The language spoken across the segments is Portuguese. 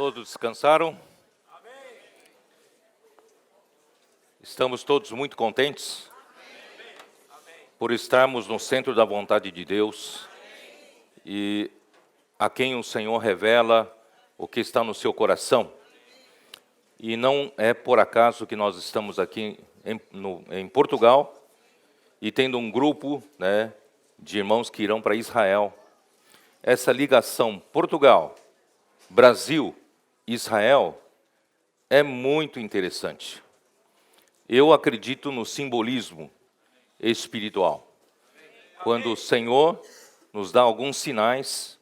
Todos descansaram? Estamos todos muito contentes por estarmos no centro da vontade de Deus e a quem o Senhor revela o que está no seu coração. E não é por acaso que nós estamos aqui em Portugal e tendo um grupo, de irmãos que irão para Israel. Essa ligação Portugal, Brasil, Israel é muito interessante. Eu acredito no simbolismo espiritual. Quando o Senhor nos dá alguns sinais,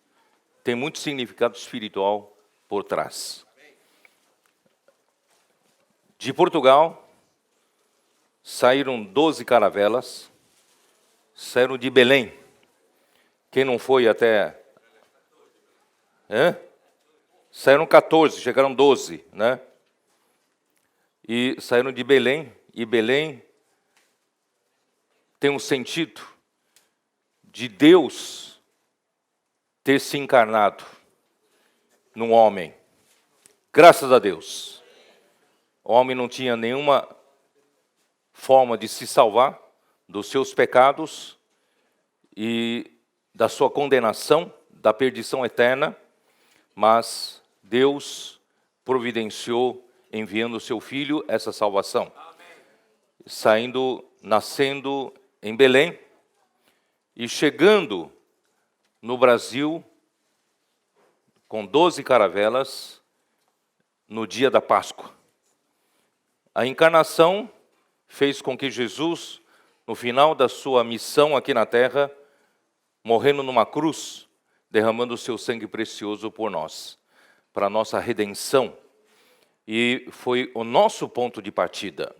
tem muito significado espiritual por trás. De Portugal, saíram 12 caravelas, saíram de Belém. Quem não foi até... Saíram 14, chegaram 12, E saíram de Belém, e Belém tem um sentido de Deus ter se encarnado num homem. Graças a Deus. O homem não tinha nenhuma forma de se salvar dos seus pecados e da sua condenação, da perdição eterna, mas Deus providenciou, enviando o seu Filho, essa salvação. Nascendo em Belém e chegando no Brasil com 12 caravelas no dia da Páscoa. A encarnação fez com que Jesus, no final da sua missão aqui na terra, morrendo numa cruz, derramando o seu sangue precioso por nós, para a nossa redenção. E foi o nosso ponto de partida.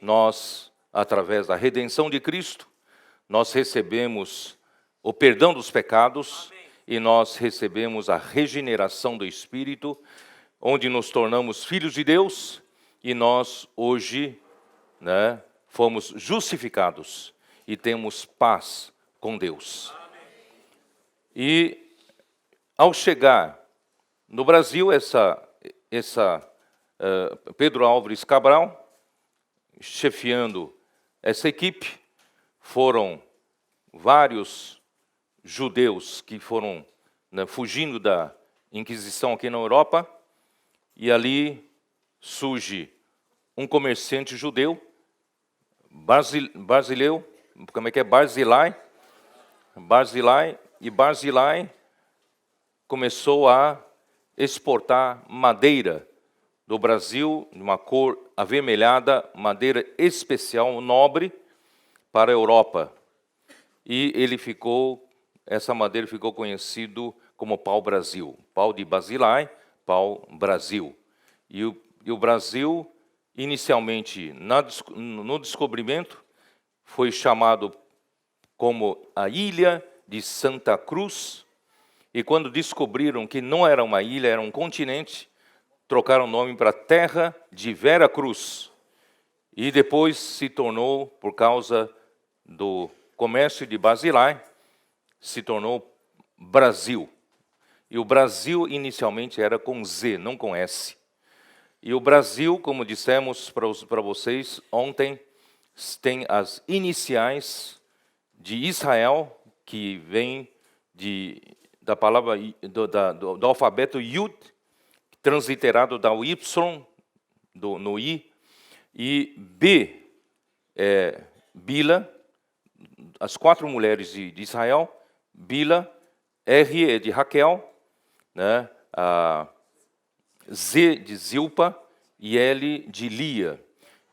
Nós, através da redenção de Cristo, nós recebemos o perdão dos pecados e nós recebemos a regeneração do Espírito, onde nos tornamos filhos de Deus e nós hoje, fomos justificados e temos paz com Deus. E ao chegar no Brasil, Pedro Álvares Cabral, chefiando essa equipe, foram vários judeus que foram fugindo da Inquisição aqui na Europa, e ali surge um comerciante judeu, Barzilai, e Barzilai começou a exportar madeira do Brasil, de uma cor avermelhada, madeira especial, nobre, para a Europa. E essa madeira ficou conhecido como pau-brasil. Pau de Barzilai, pau-brasil. E o Brasil, inicialmente, no descobrimento, foi chamado como a Ilha de Santa Cruz. E quando descobriram que não era uma ilha, era um continente, trocaram o nome para Terra de Vera Cruz. E depois se tornou, por causa do comércio de Barzilai, se tornou Brasil. E o Brasil inicialmente era com Z, não com S. E o Brasil, como dissemos para vocês ontem, tem as iniciais de Israel, que vem da palavra do alfabeto Yud, transliterado da Y, no I, e B é Bila, as 4 mulheres de Israel, Bila, R é de Raquel, a Z de Zilpa e L de Lia.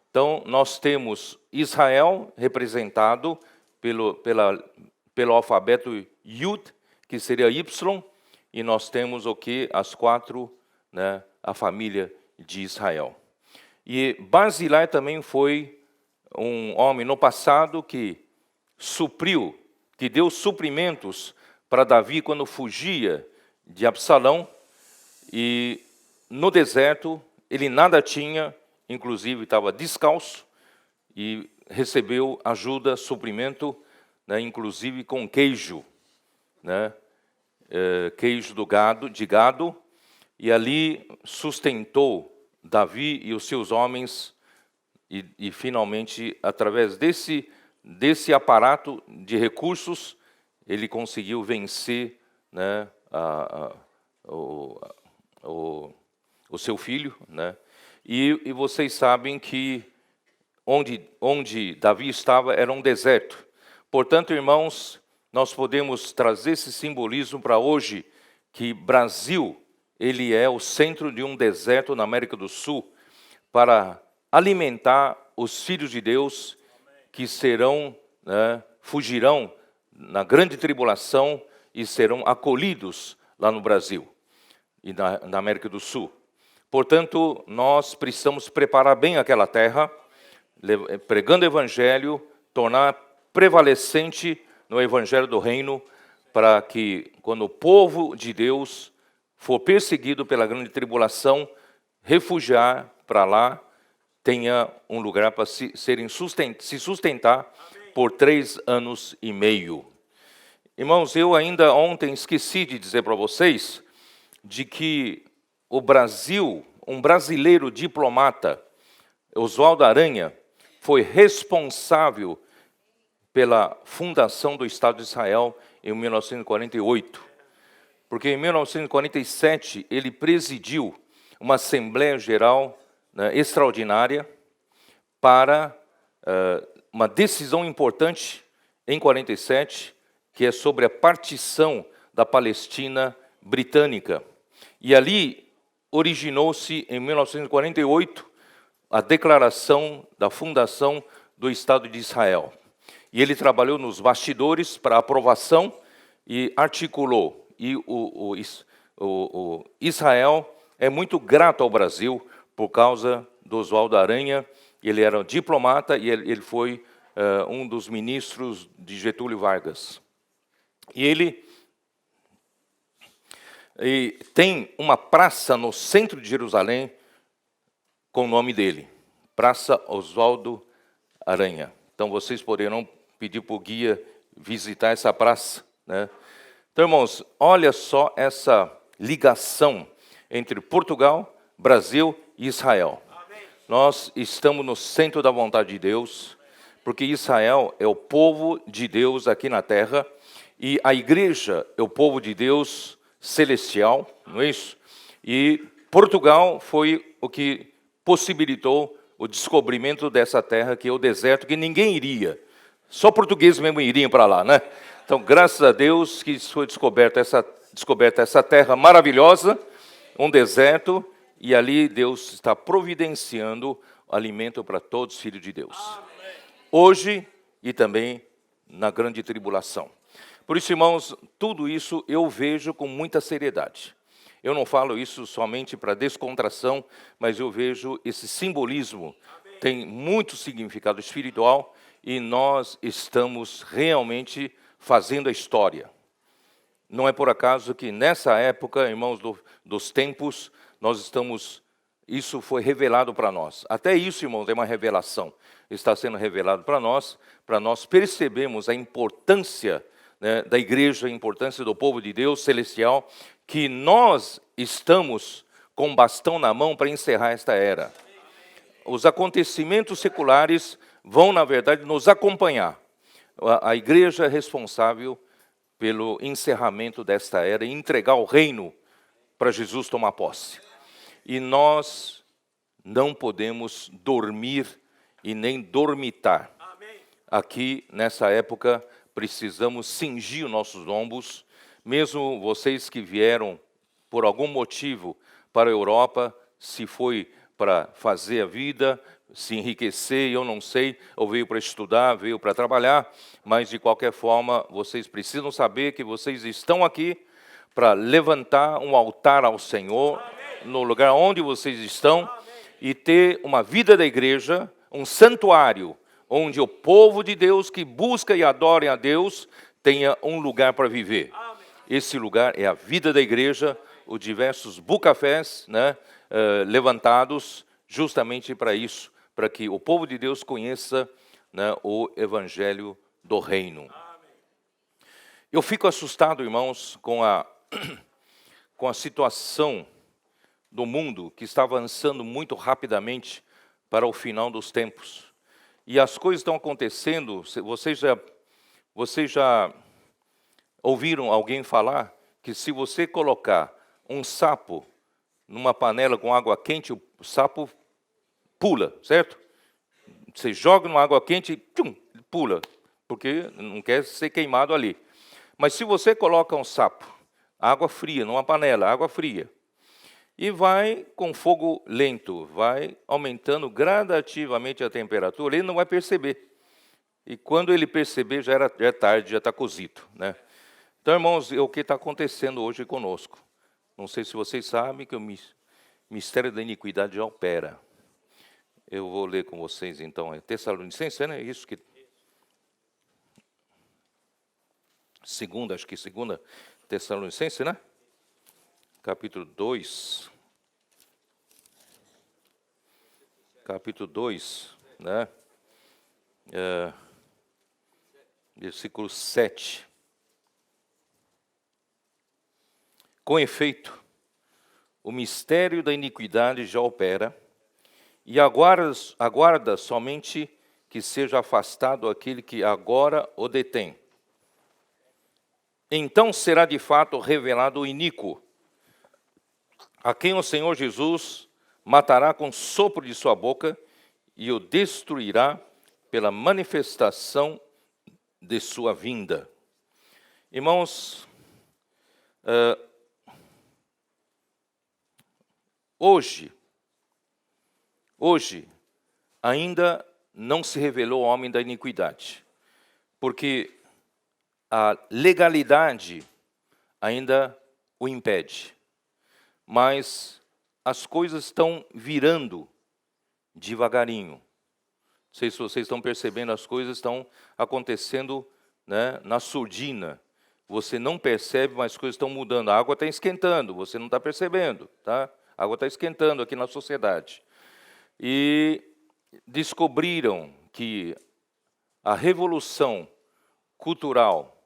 Então, nós temos Israel representado pelo alfabeto Yud, que seria Y, e nós temos as 4, a família de Israel. E Barzilai também foi um homem no passado que deu suprimentos para Davi quando fugia de Absalão, e no deserto ele nada tinha, inclusive estava descalço, e recebeu ajuda, suprimento, inclusive com queijo, queijo de gado, e ali sustentou Davi e os seus homens, e finalmente, através desse aparato de recursos, ele conseguiu vencer, né, o seu filho, né? E vocês sabem que onde Davi estava era um deserto. Portanto, irmãos, nós podemos trazer esse simbolismo para hoje, que Brasil, ele é o centro de um deserto na América do Sul, para alimentar os filhos de Deus que serão, né, fugirão na grande tribulação e serão acolhidos lá no Brasil e na América do Sul. Portanto, nós precisamos preparar bem aquela terra, pregando o Evangelho, tornar prevalecente no Evangelho do Reino, para que, quando o povo de Deus for perseguido pela grande tribulação, refugiar para lá, tenha um lugar para se sustentar por 3 anos e meio. Irmãos, eu ainda ontem esqueci de dizer para vocês de que o Brasil, um brasileiro diplomata, Oswaldo Aranha, foi responsável pela fundação do Estado de Israel em 1948. Porque em 1947 ele presidiu uma Assembleia Geral, né, extraordinária para uma decisão importante em 47, que é sobre a partição da Palestina britânica. E ali originou-se, em 1948, a declaração da fundação do Estado de Israel. E ele trabalhou nos bastidores para aprovação e articulou. E o Israel é muito grato ao Brasil por causa do Oswaldo Aranha. Ele era diplomata e ele foi um dos ministros de Getúlio Vargas. E ele tem uma praça no centro de Jerusalém com o nome dele, Praça Oswaldo Aranha. Então vocês poderão pedir para o guia visitar essa praça, né? Então, irmãos, olha só essa ligação entre Portugal, Brasil e Israel. Amém. Nós estamos no centro da vontade de Deus, porque Israel é o povo de Deus aqui na terra, e a igreja é o povo de Deus celestial, não é isso? E Portugal foi o que possibilitou o descobrimento dessa terra, que é o deserto, que ninguém iria. Só portugueses mesmo iriam para lá, né? Então, graças a Deus que foi descoberta essa terra maravilhosa, um deserto, e ali Deus está providenciando alimento para todos os filhos de Deus. Amém. Hoje e também na grande tribulação. Por isso, irmãos, tudo isso eu vejo com muita seriedade. Eu não falo isso somente para descontração, mas eu vejo esse simbolismo, tem muito significado espiritual, e nós estamos realmente fazendo a história. Não é por acaso que nessa época, irmãos, dos tempos, isso foi revelado para nós. Até isso, irmãos, é uma revelação. Está sendo revelado para nós percebermos a importância, né, da igreja, a importância do povo de Deus celestial, que nós estamos com bastão na mão para encerrar esta era. Os acontecimentos seculares vão, na verdade, nos acompanhar. A igreja é responsável pelo encerramento desta era e entregar o reino para Jesus tomar posse. E nós não podemos dormir e nem dormitar. Aqui, nessa época, precisamos cingir os nossos lombos. Mesmo vocês que vieram, por algum motivo, para a Europa, se foi para fazer a vida, se enriquecer, eu não sei, ou veio para estudar, veio para trabalhar, mas de qualquer forma, vocês precisam saber que vocês estão aqui para levantar um altar ao Senhor, no lugar onde vocês estão, e ter uma vida da igreja, um santuário, onde o povo de Deus que busca e adora a Deus tenha um lugar para viver. Esse lugar é a vida da igreja, os diversos bucafés, né, levantados justamente para isso, para que o povo de Deus conheça, né, o Evangelho do Reino. Eu fico assustado, irmãos, com a situação do mundo que está avançando muito rapidamente para o final dos tempos. E as coisas estão acontecendo, vocês já ouviram alguém falar que se você colocar um sapo numa panela com água quente, o sapo pula, certo? Você joga numa água quente e pula, porque não quer ser queimado ali. Mas se você coloca um sapo, água fria, numa panela, água fria, e vai com fogo lento, vai aumentando gradativamente a temperatura, ele não vai perceber. E quando ele perceber, já é tarde, já está cozido, né? Então, irmãos, é o que está acontecendo hoje conosco. Não sei se vocês sabem que o mistério da iniquidade já opera. Eu vou ler com vocês, então, Tessalonicenses, né? Isso que... Acho que segunda Tessalonicenses, né? Capítulo 2. Capítulo 2, né? Versículo 7. Com efeito, o mistério da iniquidade já opera, e aguarda somente que seja afastado aquele que agora o detém. Então será de fato revelado o iníquo, a quem o Senhor Jesus matará com sopro de sua boca e o destruirá pela manifestação de sua vinda. Irmãos, hoje, ainda não se revelou o homem da iniquidade, porque a legalidade ainda o impede. Mas as coisas estão virando devagarinho. Não sei se vocês estão percebendo, as coisas estão acontecendo, né, na surdina. Você não percebe, mas as coisas estão mudando. A água está esquentando, você não está percebendo, tá? A água está esquentando aqui na sociedade. E descobriram que a revolução cultural,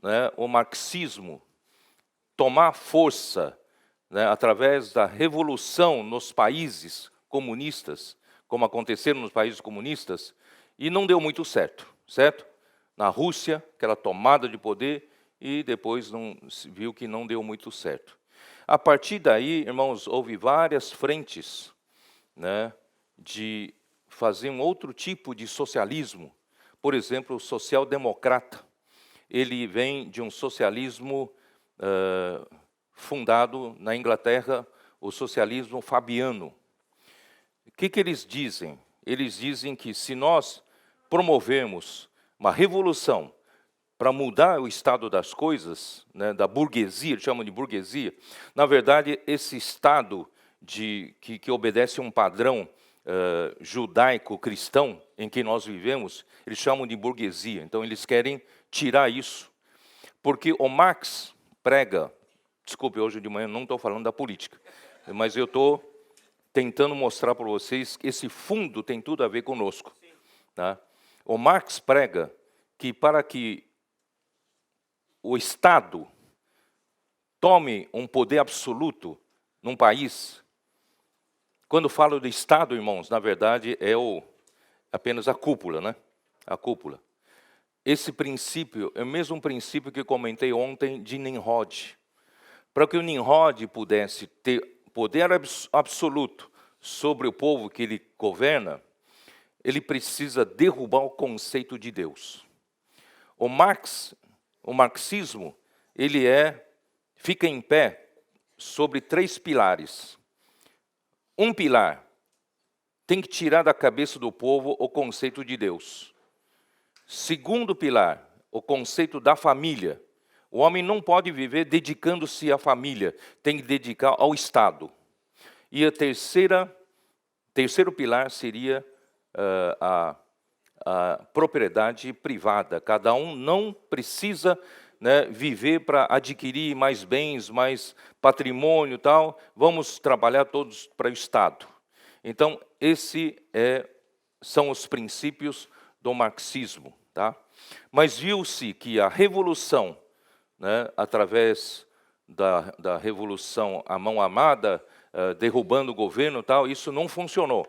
né, o marxismo, tomar força, né, através da revolução nos países comunistas, como aconteceram nos países comunistas, e não deu muito certo, certo? Na Rússia, aquela tomada de poder, e depois se viu que não deu muito certo. A partir daí, irmãos, houve várias frentes, né, de fazer um outro tipo de socialismo. Por exemplo, o social-democrata. Ele vem de um socialismo fundado na Inglaterra, o socialismo fabiano. O que eles dizem? Eles dizem que se nós promovermos uma revolução para mudar o estado das coisas, né, da burguesia, eles chamam de burguesia, na verdade, esse estado que obedece a um padrão judaico-cristão em que nós vivemos, eles chamam de burguesia. Então, eles querem tirar isso. Porque o Marx prega, desculpe, hoje de manhã não estou falando da política, mas eu estou tentando mostrar para vocês que esse fundo tem tudo a ver conosco. Tá? O Marx prega que para que o Estado tome um poder absoluto num país, quando falo de Estado, irmãos, na verdade é apenas a cúpula, né? A cúpula. Esse princípio é o mesmo princípio que eu comentei ontem de Nimrod. Para que o Nimrod pudesse ter poder absoluto sobre o povo que ele governa, ele precisa derrubar o conceito de Deus. O marxismo, ele fica em pé sobre 3 pilares. Um pilar tem que tirar da cabeça do povo o conceito de Deus. Segundo pilar, o conceito da família. O homem não pode viver dedicando-se à família, tem que dedicar ao Estado. E terceiro pilar seria a propriedade privada. Cada um não precisa, né, viver para adquirir mais bens, mais patrimônio e tal. Vamos trabalhar todos para o Estado. Então, são os princípios do marxismo. Tá? Mas viu-se que a revolução, né, através da revolução à mão armada, derrubando o governo e tal, isso não funcionou.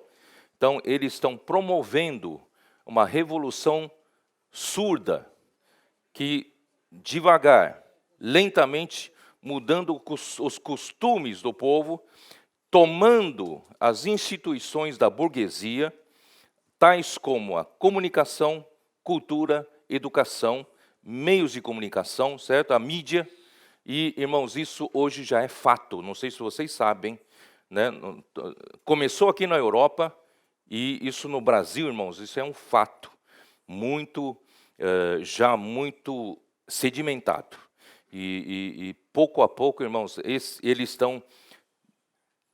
Então, eles estão promovendo uma revolução surda, que devagar, lentamente, mudando os costumes do povo, tomando as instituições da burguesia, tais como a comunicação, cultura, educação, meios de comunicação, certo? A mídia. E, irmãos, isso hoje já é fato. Não sei se vocês sabem, né? Começou aqui na Europa, e isso no Brasil, irmãos, isso é um fato muito, já muito sedimentado. E pouco a pouco, irmãos, eles estão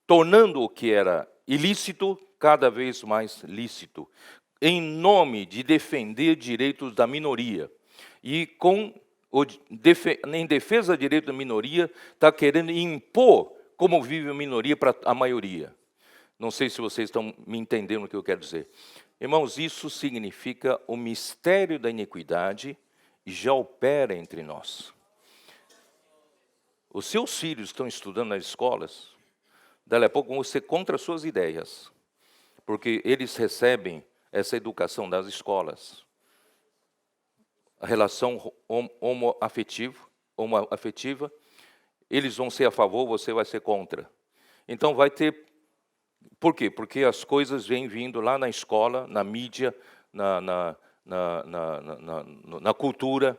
tornando o que era ilícito cada vez mais lícito, em nome de defender direitos da minoria. E em defesa do direito da minoria, está querendo impor como vive a minoria para a maioria. Não sei se vocês estão me entendendo o que eu quero dizer. Irmãos, isso significa o mistério da iniquidade e já opera entre nós. Os seus filhos estão estudando nas escolas, dali a pouco vão ser contra as suas ideias, porque eles recebem essa educação das escolas. A relação homoafetiva, eles vão ser a favor, você vai ser contra. Então vai ter... Por quê? Porque as coisas vêm vindo lá na escola, na mídia, na cultura,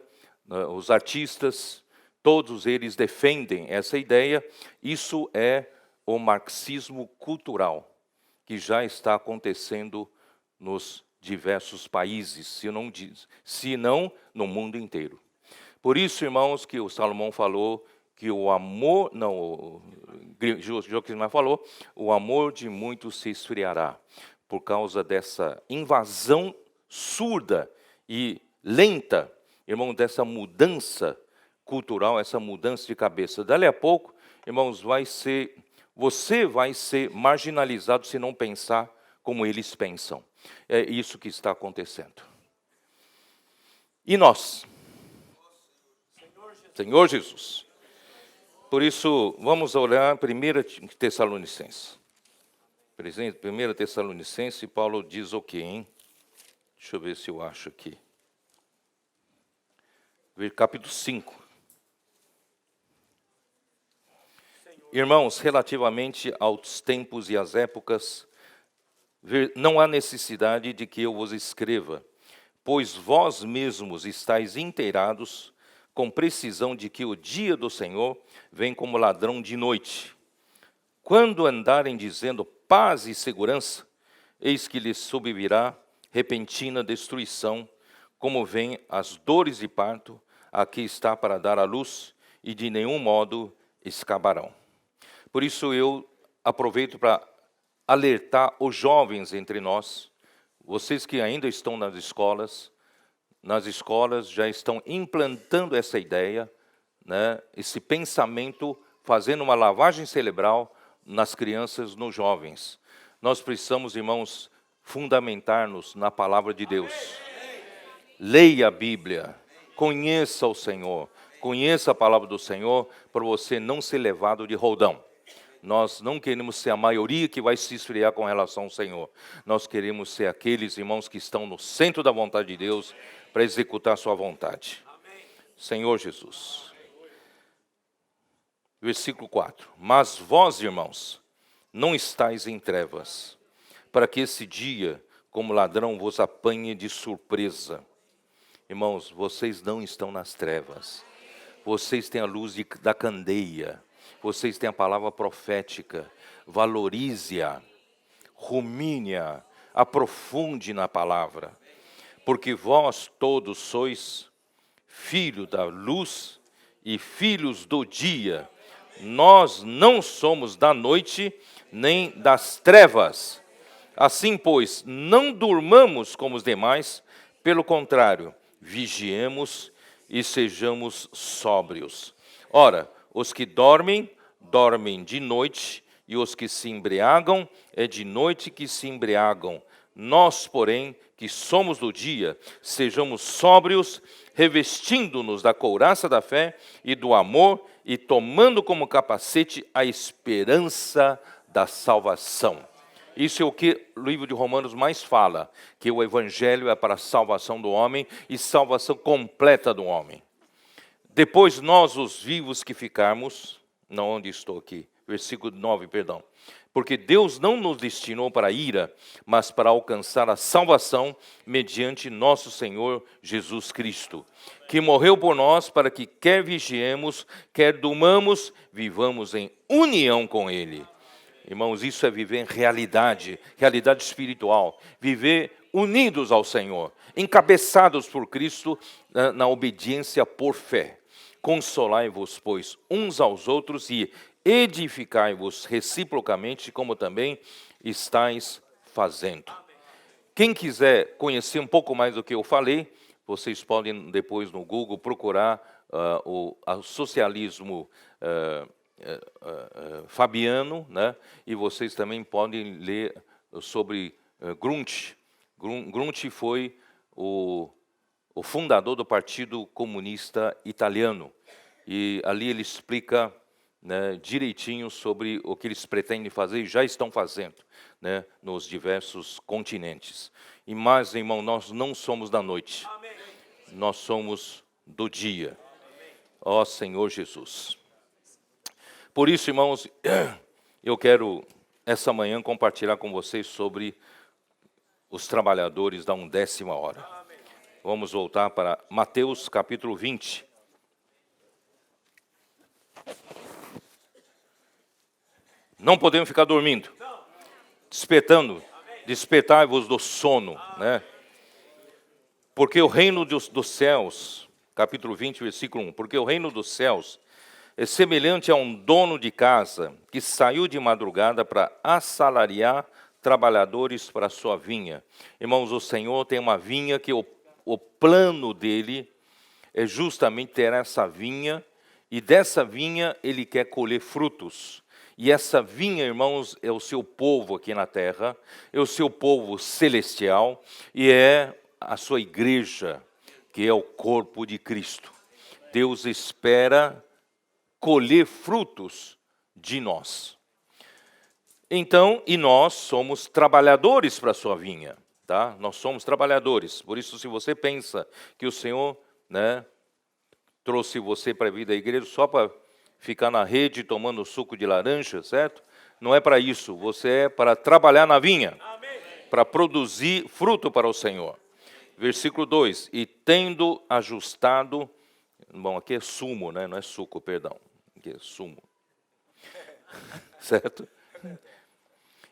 os artistas, todos eles defendem essa ideia. Isso é o marxismo cultural, que já está acontecendo nos diversos países, se não no mundo inteiro. Por isso, irmãos, que o Salomão falou que o amor, não, o Joaquim falou, o amor de muitos se esfriará, por causa dessa invasão surda e lenta, irmão, dessa mudança cultural, essa mudança de cabeça. Dali a pouco, irmãos, você vai ser marginalizado se não pensar como eles pensam. É isso que está acontecendo. E nós? Senhor Jesus. Por isso, vamos olhar 1 Tessalonicenses. 1 Tessalonicenses, Paulo diz o quê, hein? Deixa eu ver se eu acho aqui. Capítulo 5. Irmãos, relativamente aos tempos e às épocas, não há necessidade de que eu vos escreva, pois vós mesmos estáis inteirados com precisão de que o dia do Senhor vem como ladrão de noite. Quando andarem dizendo paz e segurança, eis que lhes sobrevirá repentina destruição, como vem as dores de parto, a que está para dar à luz, e de nenhum modo escaparão. Por isso eu aproveito para alertar os jovens entre nós, vocês que ainda estão nas escolas já estão implantando essa ideia, né, esse pensamento, fazendo uma lavagem cerebral nas crianças, nos jovens. Nós precisamos, irmãos, fundamentar-nos na palavra de Deus. Leia a Bíblia, conheça o Senhor, conheça a palavra do Senhor, para você não ser levado de roldão. Nós não queremos ser a maioria que vai se esfriar com relação ao Senhor. Nós queremos ser aqueles irmãos que estão no centro da vontade de Deus para executar a sua vontade. Amém. Senhor Jesus. Versículo 4. Mas vós, irmãos, não estáis em trevas, para que esse dia, como ladrão, vos apanhe de surpresa. Irmãos, vocês não estão nas trevas. Vocês têm a luz da candeia. Vocês têm a palavra profética. Valorize-a, rumine-a, aprofunde na palavra. Porque vós todos sois filhos da luz e filhos do dia. Nós não somos da noite nem das trevas. Assim, pois, não durmamos como os demais, pelo contrário, vigiemos e sejamos sóbrios. Ora, os que dormem, dormem de noite, e os que se embriagam, é de noite que se embriagam. Nós, porém, que somos do dia, sejamos sóbrios, revestindo-nos da couraça da fé e do amor, e tomando como capacete a esperança da salvação. Isso é o que o livro de Romanos mais fala, que o evangelho é para a salvação do homem e salvação completa do homem. Depois nós, os vivos que ficarmos, não, onde estou aqui, versículo 9, perdão. Porque Deus não nos destinou para a ira, mas para alcançar a salvação mediante nosso Senhor Jesus Cristo, que morreu por nós para que quer vigiemos, quer durmamos, vivamos em união com Ele. Irmãos, isso é viver em realidade espiritual, viver unidos ao Senhor, encabeçados por Cristo na obediência por fé. Consolai-vos, pois, uns aos outros e edificai-vos reciprocamente, como também estáis fazendo. Quem quiser conhecer um pouco mais do que eu falei, vocês podem depois no Google procurar o socialismo fabiano, né? E vocês também podem ler sobre Gramsci. Gramsci foi o fundador do Partido Comunista Italiano. E ali ele explica, né, direitinho sobre o que eles pretendem fazer e já estão fazendo, né, nos diversos continentes. E mais, irmão, nós não somos da noite. Amém. Nós somos do dia. Ó Senhor Jesus. Por isso, irmãos, eu quero essa manhã compartilhar com vocês sobre os trabalhadores da 1ª hora. Vamos voltar para Mateus capítulo 20. Não podemos ficar dormindo, despertai-vos do sono, né? Porque o reino dos céus, capítulo 20, versículo 1, porque o reino dos céus é semelhante a um dono de casa que saiu de madrugada para assalariar trabalhadores para a sua vinha. Irmãos, o Senhor tem uma vinha que o plano dele é justamente ter essa vinha, e dessa vinha ele quer colher frutos. E essa vinha, irmãos, é o seu povo aqui na terra, é o seu povo celestial, e é a sua igreja, que é o corpo de Cristo. Deus espera colher frutos de nós. Então, e nós somos trabalhadores para a sua vinha, tá? Nós somos trabalhadores. Por isso, se você pensa que o Senhor, né, trouxe você para a vida da igreja só para ficar na rede tomando suco de laranja, certo? Não é para isso. Você é para trabalhar na vinha, para produzir fruto para o Senhor. Versículo 2, e tendo ajustado, bom, aqui é sumo, né? Não é suco, perdão, aqui é sumo, certo?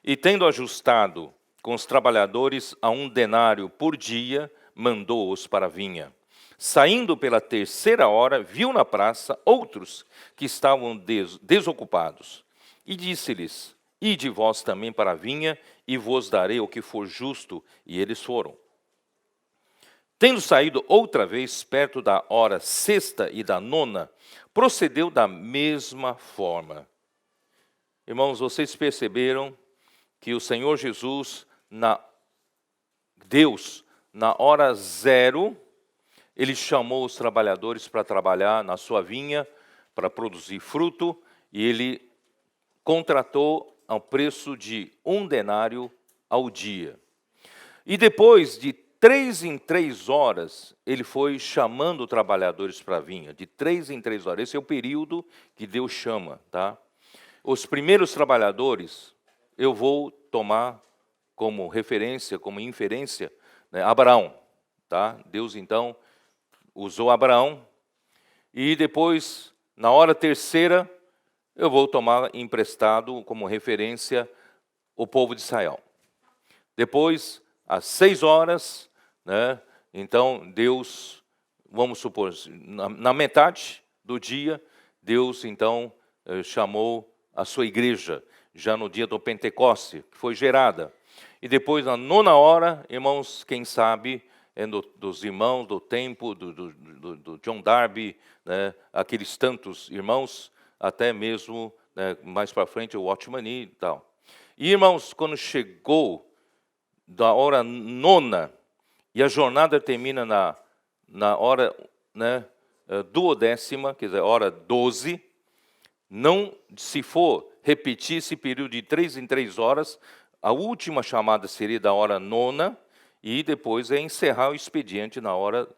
E tendo ajustado com os trabalhadores a 1 denário por dia, mandou-os para a vinha. Saindo pela 3ª hora, viu na praça outros que estavam desocupados, e disse-lhes, ide vós também para a vinha, e vos darei o que for justo, e eles foram. Tendo saído outra vez perto da hora 6ª e da 9ª, procedeu da mesma forma. Irmãos, vocês perceberam que o Senhor Jesus, Deus, na hora 0, Ele chamou os trabalhadores para trabalhar na sua vinha, para produzir fruto, e Ele contratou ao preço de 1 denário ao dia. E depois de 3 em 3 horas, Ele foi chamando trabalhadores para a vinha, de 3 em 3 horas. Esse é o período que Deus chama, tá? Os primeiros trabalhadores, eu vou tomar como referência, como inferência, né, Abraão, tá? Deus, então, usou Abraão, e depois, na hora 3ª, eu vou tomar emprestado como referência o povo de Israel. Depois, às 6 horas, né, então Deus, vamos supor, na metade do dia, Deus então chamou a sua igreja, já no dia do Pentecoste, que foi gerada. E depois, na 9ª hora, irmãos, quem sabe, é dos irmãos do tempo, do John Darby, né, aqueles tantos irmãos, até mesmo, né, mais para frente o Watchman Nee e tal. E, irmãos, quando chegou da hora 9ª, e a jornada termina na hora, né, 12ª, quer dizer, hora 12, não se for repetir esse período de 3 em 3 horas. A última chamada seria da hora 9ª, e depois encerrar o expediente na hora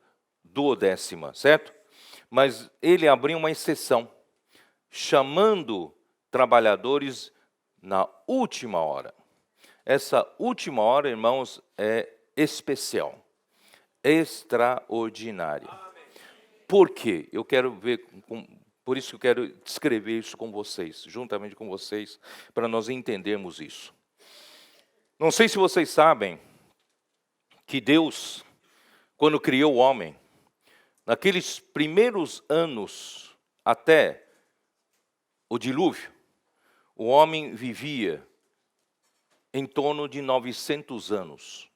12ª, certo? Mas ele abriu uma exceção, chamando trabalhadores na última hora. Essa última hora, irmãos, é especial, extraordinária. Por quê? Eu quero ver, por isso que eu quero descrever isso com vocês, juntamente com vocês, para nós entendermos isso. Não sei se vocês sabem que Deus, quando criou o homem, naqueles primeiros anos até o dilúvio, o homem vivia em torno de 900 anos.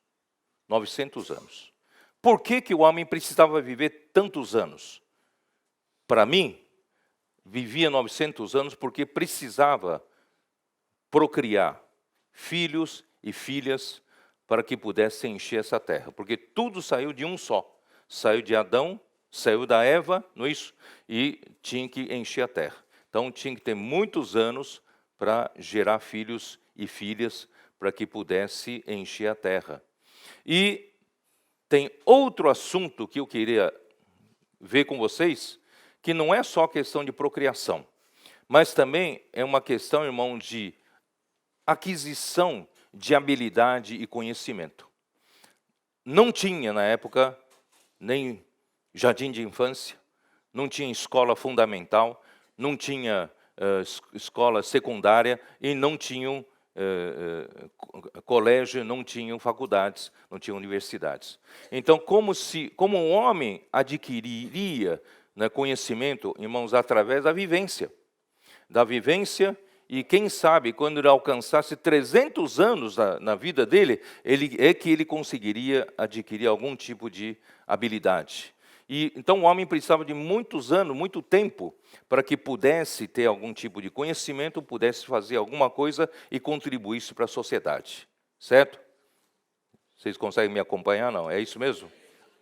900 anos. Por que que o homem precisava viver tantos anos? Para mim, vivia 900 anos porque precisava procriar filhos e filhas para que pudesse encher essa terra. Porque tudo saiu de um só. Saiu de Adão, saiu da Eva, não é isso? E tinha que encher a terra. Então tinha que ter muitos anos para gerar filhos e filhas para que pudesse encher a terra. E tem outro assunto que eu queria ver com vocês, que não é só questão de procriação, mas também é uma questão, irmão, de aquisição de habilidade e conhecimento. Não tinha, na época, nem jardim de infância, não tinha escola fundamental, não tinha escola secundária e não tinham colégio, não tinham faculdades, não tinham universidades. Então, como um homem adquiriria, né, conhecimento, irmãos, através da vivência, e quem sabe, quando ele alcançasse 300 anos na vida dele, ele conseguiria adquirir algum tipo de habilidade. E então o homem precisava de muitos anos, muito tempo, para que pudesse ter algum tipo de conhecimento, pudesse fazer alguma coisa e contribuísse para a sociedade. Certo? Vocês conseguem me acompanhar, não? É isso mesmo?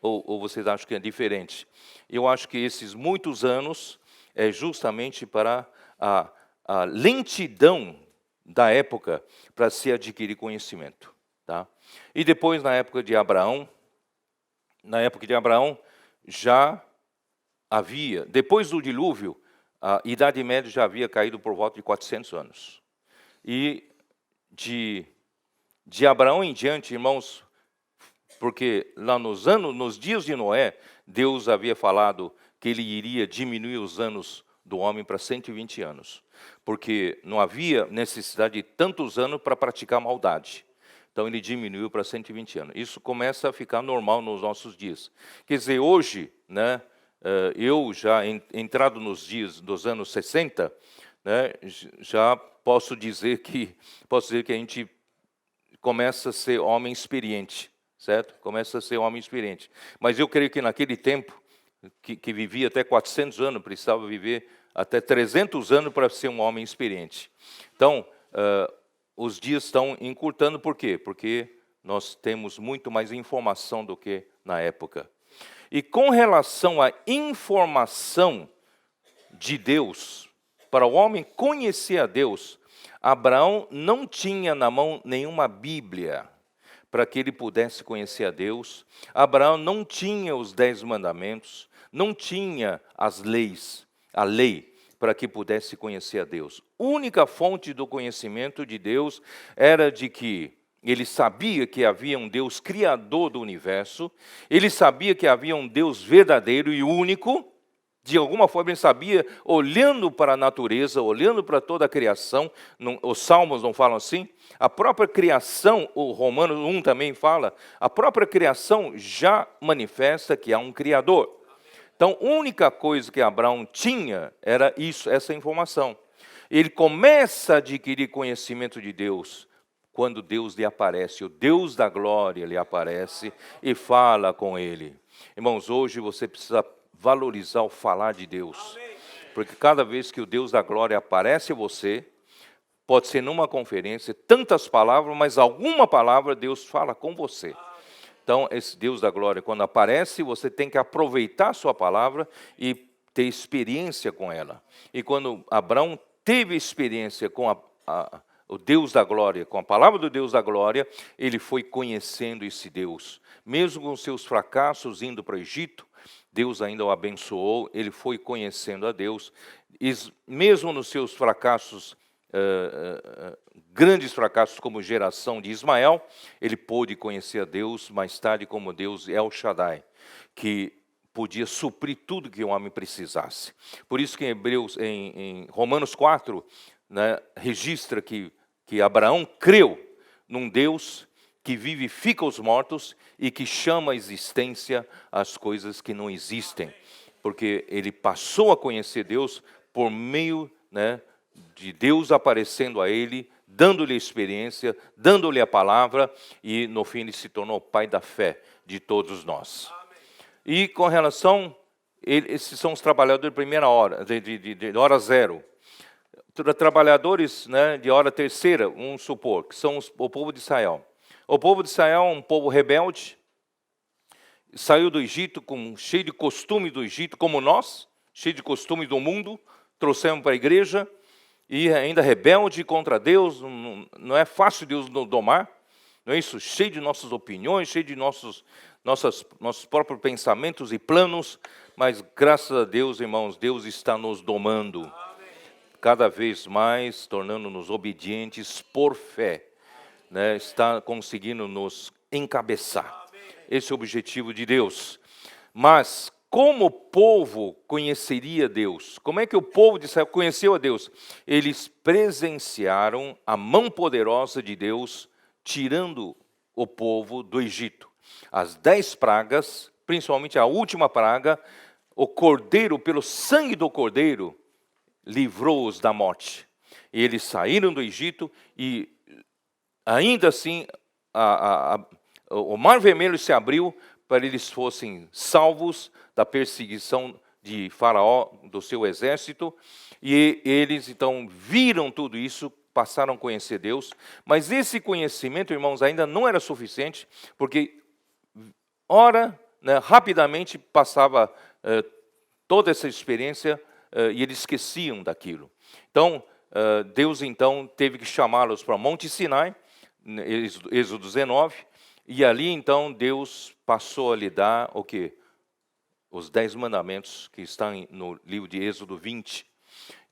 Ou vocês acham que é diferente? Eu acho que esses muitos anos é justamente para a lentidão da época para se adquirir conhecimento. Tá? E depois, na época de Abraão, já havia, depois do dilúvio, a Idade Média já havia caído por volta de 400 anos. E de Abraão em diante, irmãos, porque lá nos dias de Noé, Deus havia falado que ele iria diminuir os anos do homem para 120 anos, porque não havia necessidade de tantos anos para praticar maldade. Então ele diminuiu para 120 anos. Isso começa a ficar normal nos nossos dias. Quer dizer, hoje, né, eu já entrado nos dias dos anos 60, né, já posso dizer que a gente começa a ser homem experiente, certo? Começa a ser homem experiente. Mas eu creio que naquele tempo, que vivia até 400 anos, precisava viver até 300 anos para ser um homem experiente. Então, os dias estão encurtando, por quê? Porque nós temos muito mais informação do que na época. E com relação à informação de Deus, para o homem conhecer a Deus, Abraão não tinha na mão nenhuma Bíblia para que ele pudesse conhecer a Deus. Abraão não tinha os 10 mandamentos, não tinha a lei, para que pudesse conhecer a Deus. A única fonte do conhecimento de Deus era de que ele sabia que havia um Deus criador do universo, ele sabia que havia um Deus verdadeiro e único, de alguma forma ele sabia, olhando para a natureza, olhando para toda a criação, os Salmos não falam assim? A própria criação, o Romanos 1 também fala, a própria criação já manifesta que há um Criador. Então, a única coisa que Abraão tinha era isso, essa informação. Ele começa a adquirir conhecimento de Deus quando Deus lhe aparece, o Deus da glória lhe aparece e fala com ele. Irmãos, hoje você precisa valorizar o falar de Deus, porque cada vez que o Deus da glória aparece a você, pode ser numa conferência, tantas palavras, mas alguma palavra Deus fala com você. Então, esse Deus da glória, quando aparece, você tem que aproveitar a sua palavra e ter experiência com ela. E quando Abraão teve experiência com o Deus da glória, com a palavra do Deus da glória, ele foi conhecendo esse Deus. Mesmo com seus fracassos indo para o Egito, Deus ainda o abençoou, ele foi conhecendo a Deus. E mesmo nos seus fracassos, grandes fracassos como geração de Ismael, ele pôde conhecer a Deus mais tarde como Deus El Shaddai, que podia suprir tudo que o homem precisasse. Por isso que em Romanos 4, né, registra que Abraão creu num Deus que vivifica os mortos e que chama à existência as coisas que não existem. Porque ele passou a conhecer Deus por meio, né, de Deus aparecendo a ele, dando-lhe experiência, dando-lhe a palavra, e no fim ele se tornou pai da fé de todos nós. E com relação, esses são os trabalhadores de primeira hora, de hora zero. Trabalhadores, né, de hora terceira, vamos supor, que são o povo de Israel. O povo de Israel é um povo rebelde, saiu do Egito cheio de costumes do Egito, como nós, cheio de costumes do mundo, trouxemos para a igreja, e ainda rebelde contra Deus, não é fácil Deus nos domar, não é isso? Cheio de nossas opiniões, cheio de nossos próprios pensamentos e planos, mas graças a Deus, irmãos, Deus está nos domando, cada vez mais, tornando-nos obedientes por fé, né? Está conseguindo nos encabeçar. Esse é o objetivo de Deus. Mas como o povo conheceria Deus? Como é que o povo de Israel conheceu a Deus? Eles presenciaram a mão poderosa de Deus tirando o povo do Egito. As 10 pragas, principalmente a última praga, o cordeiro, pelo sangue do cordeiro, livrou-os da morte. E eles saíram do Egito e ainda assim o Mar Vermelho se abriu para eles fossem salvos da perseguição de Faraó, do seu exército. E eles então viram tudo isso, passaram a conhecer Deus. Mas esse conhecimento, irmãos, ainda não era suficiente, porque rapidamente passava toda essa experiência e eles esqueciam daquilo. Então, Deus então teve que chamá-los para Monte Sinai, Êxodo 19, e ali então Deus passou a lhe dar o quê? Os 10 mandamentos que estão no livro de Êxodo 20.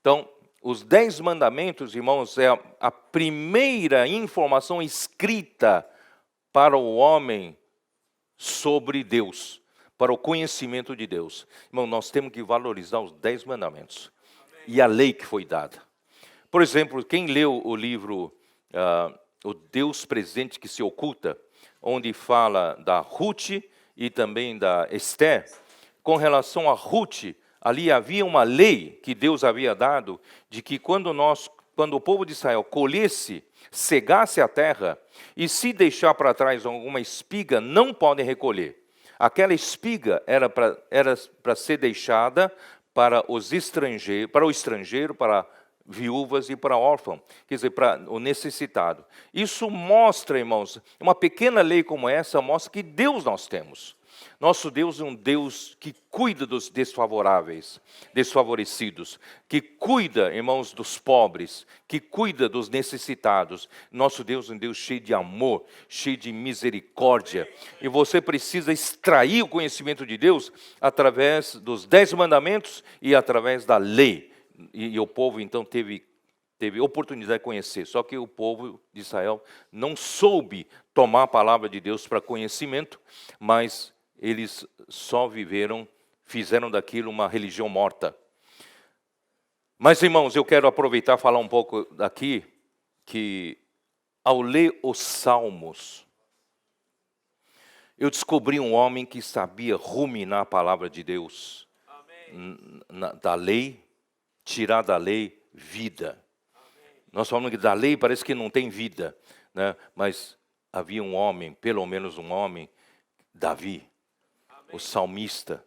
Então, os 10 mandamentos, irmãos, é a primeira informação escrita para o homem sobre Deus, para o conhecimento de Deus. Irmão, nós temos que valorizar os 10 mandamentos e a lei que foi dada. Por exemplo, quem leu o livro O Deus Presente que se Oculta, onde fala da Ruth e também da Esther, com relação a Ruth, ali havia uma lei que Deus havia dado, de que quando o povo de Israel colhesse, cegasse a terra, e se deixar para trás alguma espiga, não podem recolher. Aquela espiga era para ser deixada para o estrangeiro, para viúvas e para órfãos, quer dizer, para o necessitado. Isso mostra, irmãos, uma pequena lei como essa mostra que Deus nós temos. Nosso Deus é um Deus que cuida dos desfavorecidos, que cuida, irmãos, dos pobres, que cuida dos necessitados. Nosso Deus é um Deus cheio de amor, cheio de misericórdia. E você precisa extrair o conhecimento de Deus através dos 10 mandamentos e através da lei. E o povo, então, teve oportunidade de conhecer. Só que o povo de Israel não soube tomar a palavra de Deus para conhecimento, mas eles só fizeram daquilo uma religião morta. Mas, irmãos, eu quero aproveitar e falar um pouco daqui, que ao ler os Salmos, eu descobri um homem que sabia ruminar a palavra de Deus, da lei, tirar da lei vida. Nós falamos que da lei parece que não tem vida, né? Mas havia um homem, pelo menos um homem, Davi, o salmista.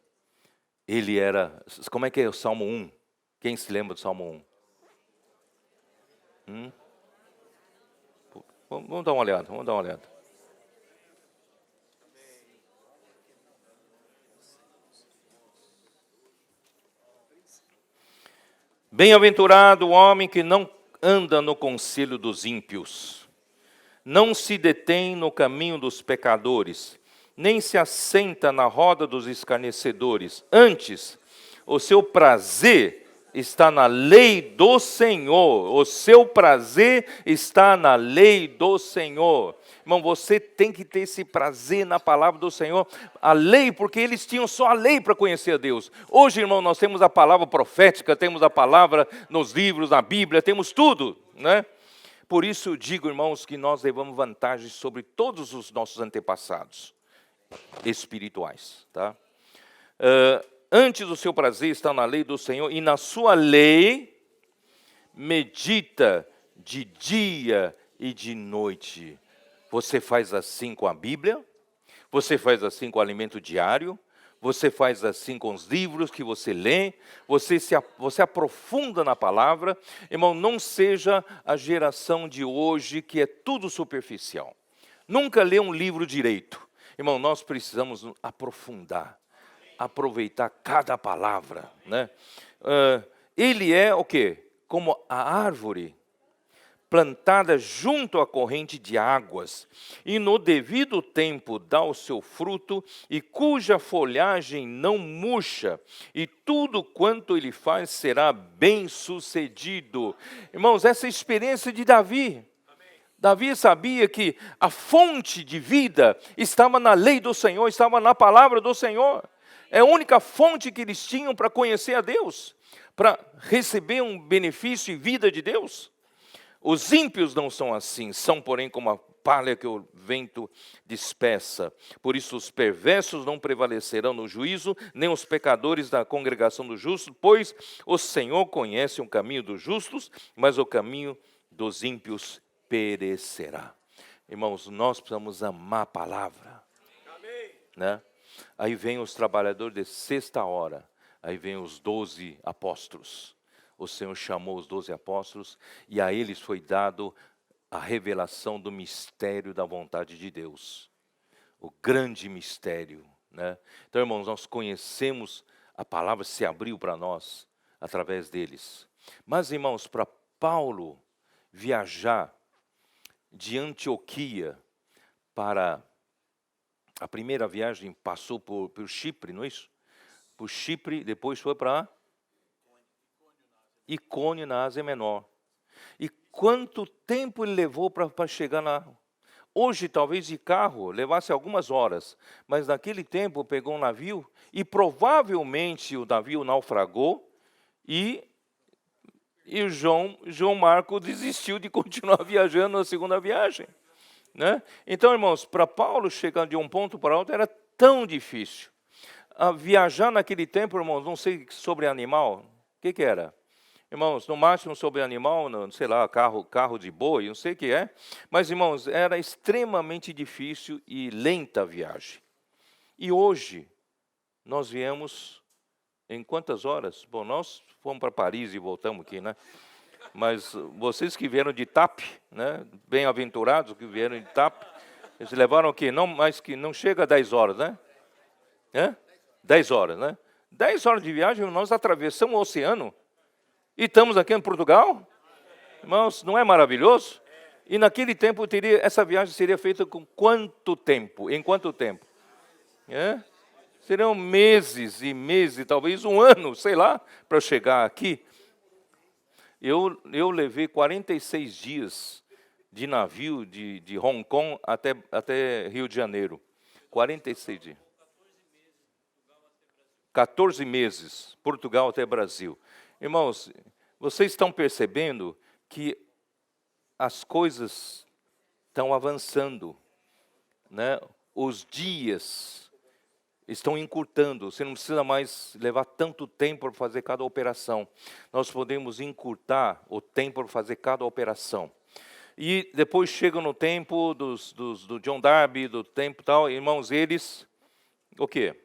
Ele era... Como é que é o Salmo 1? Quem se lembra do Salmo 1? Vamos dar uma olhada. Bem-aventurado o homem que não anda no conselho dos ímpios, não se detém no caminho dos pecadores, nem se assenta na roda dos escarnecedores. Antes, o seu prazer está na lei do Senhor. O seu prazer está na lei do Senhor. Irmão, você tem que ter esse prazer na palavra do Senhor. A lei, porque eles tinham só a lei para conhecer a Deus. Hoje, irmão, nós temos a palavra profética, temos a palavra nos livros, na Bíblia, temos tudo, né? Por isso eu digo, irmãos, que nós levamos vantagem sobre todos os nossos antepassados espirituais, tá? Antes o seu prazer está na lei do Senhor, e na sua lei medita de dia e de noite. Você faz assim com a Bíblia, você faz assim com o alimento diário, você faz assim com os livros que você lê, você aprofunda na palavra. Irmão, não seja a geração de hoje que é tudo superficial. Nunca lê um livro direito. Irmão, nós precisamos aprofundar, aproveitar cada palavra, né? Ele é o quê? Como a árvore plantada junto à corrente de águas, e no devido tempo dá o seu fruto, e cuja folhagem não murcha, e tudo quanto ele faz será bem sucedido. Irmãos, essa é a experiência de Davi. Davi sabia que a fonte de vida estava na lei do Senhor, estava na palavra do Senhor. É a única fonte que eles tinham para conhecer a Deus, para receber um benefício e vida de Deus. Os ímpios não são assim, são, porém, como a palha que o vento dispersa. Por isso os perversos não prevalecerão no juízo, nem os pecadores da congregação dos justos, pois o Senhor conhece o caminho dos justos, mas o caminho dos ímpios perecerá. Irmãos, nós precisamos amar a palavra. Amém. Né? Aí vem os trabalhadores de sexta hora, aí vem os 12 apóstolos. O Senhor chamou os 12 apóstolos e a eles foi dado a revelação do mistério da vontade de Deus. O grande mistério, né? Então, irmãos, nós conhecemos, a palavra se abriu para nós através deles. Mas, irmãos, para Paulo viajar de Antioquia para... A primeira viagem passou por Chipre, não é isso? Por Chipre, depois foi para Icônio, na Ásia Menor. E quanto tempo ele levou para chegar lá? Hoje, talvez de carro, levasse algumas horas. Mas naquele tempo, pegou um navio e provavelmente o navio naufragou e João Marco desistiu de continuar viajando na segunda viagem. Né? Então, irmãos, para Paulo chegar de um ponto para outro era tão difícil. Viajar naquele tempo, irmãos, não sei sobre animal, o que era? Irmãos, no máximo sobre animal, sei lá, carro de boi, não sei o que é. Mas, irmãos, era extremamente difícil e lenta a viagem. E hoje, nós viemos em quantas horas? Bom, nós fomos para Paris e voltamos aqui, né? Mas vocês que vieram de TAP, né? Bem-aventurados que vieram de TAP, eles levaram o quê? Não chega a 10 horas, né? 10 horas, né? 10 horas de viagem, nós atravessamos o oceano e estamos aqui em Portugal. Irmãos, não é maravilhoso? E naquele tempo, essa viagem seria feita com quanto tempo? Em quanto tempo? Seriam meses e meses, talvez um ano, sei lá, para chegar aqui. Eu levei 46 dias de navio de Hong Kong até Rio de Janeiro. 46 dias. 14 meses, Portugal até Brasil. Irmãos, vocês estão percebendo que as coisas estão avançando, né? Os dias estão encurtando. Você não precisa mais levar tanto tempo para fazer cada operação. Nós podemos encurtar o tempo para fazer cada operação. E depois chega no tempo do John Darby, do tempo tal, irmãos, eles, o quê?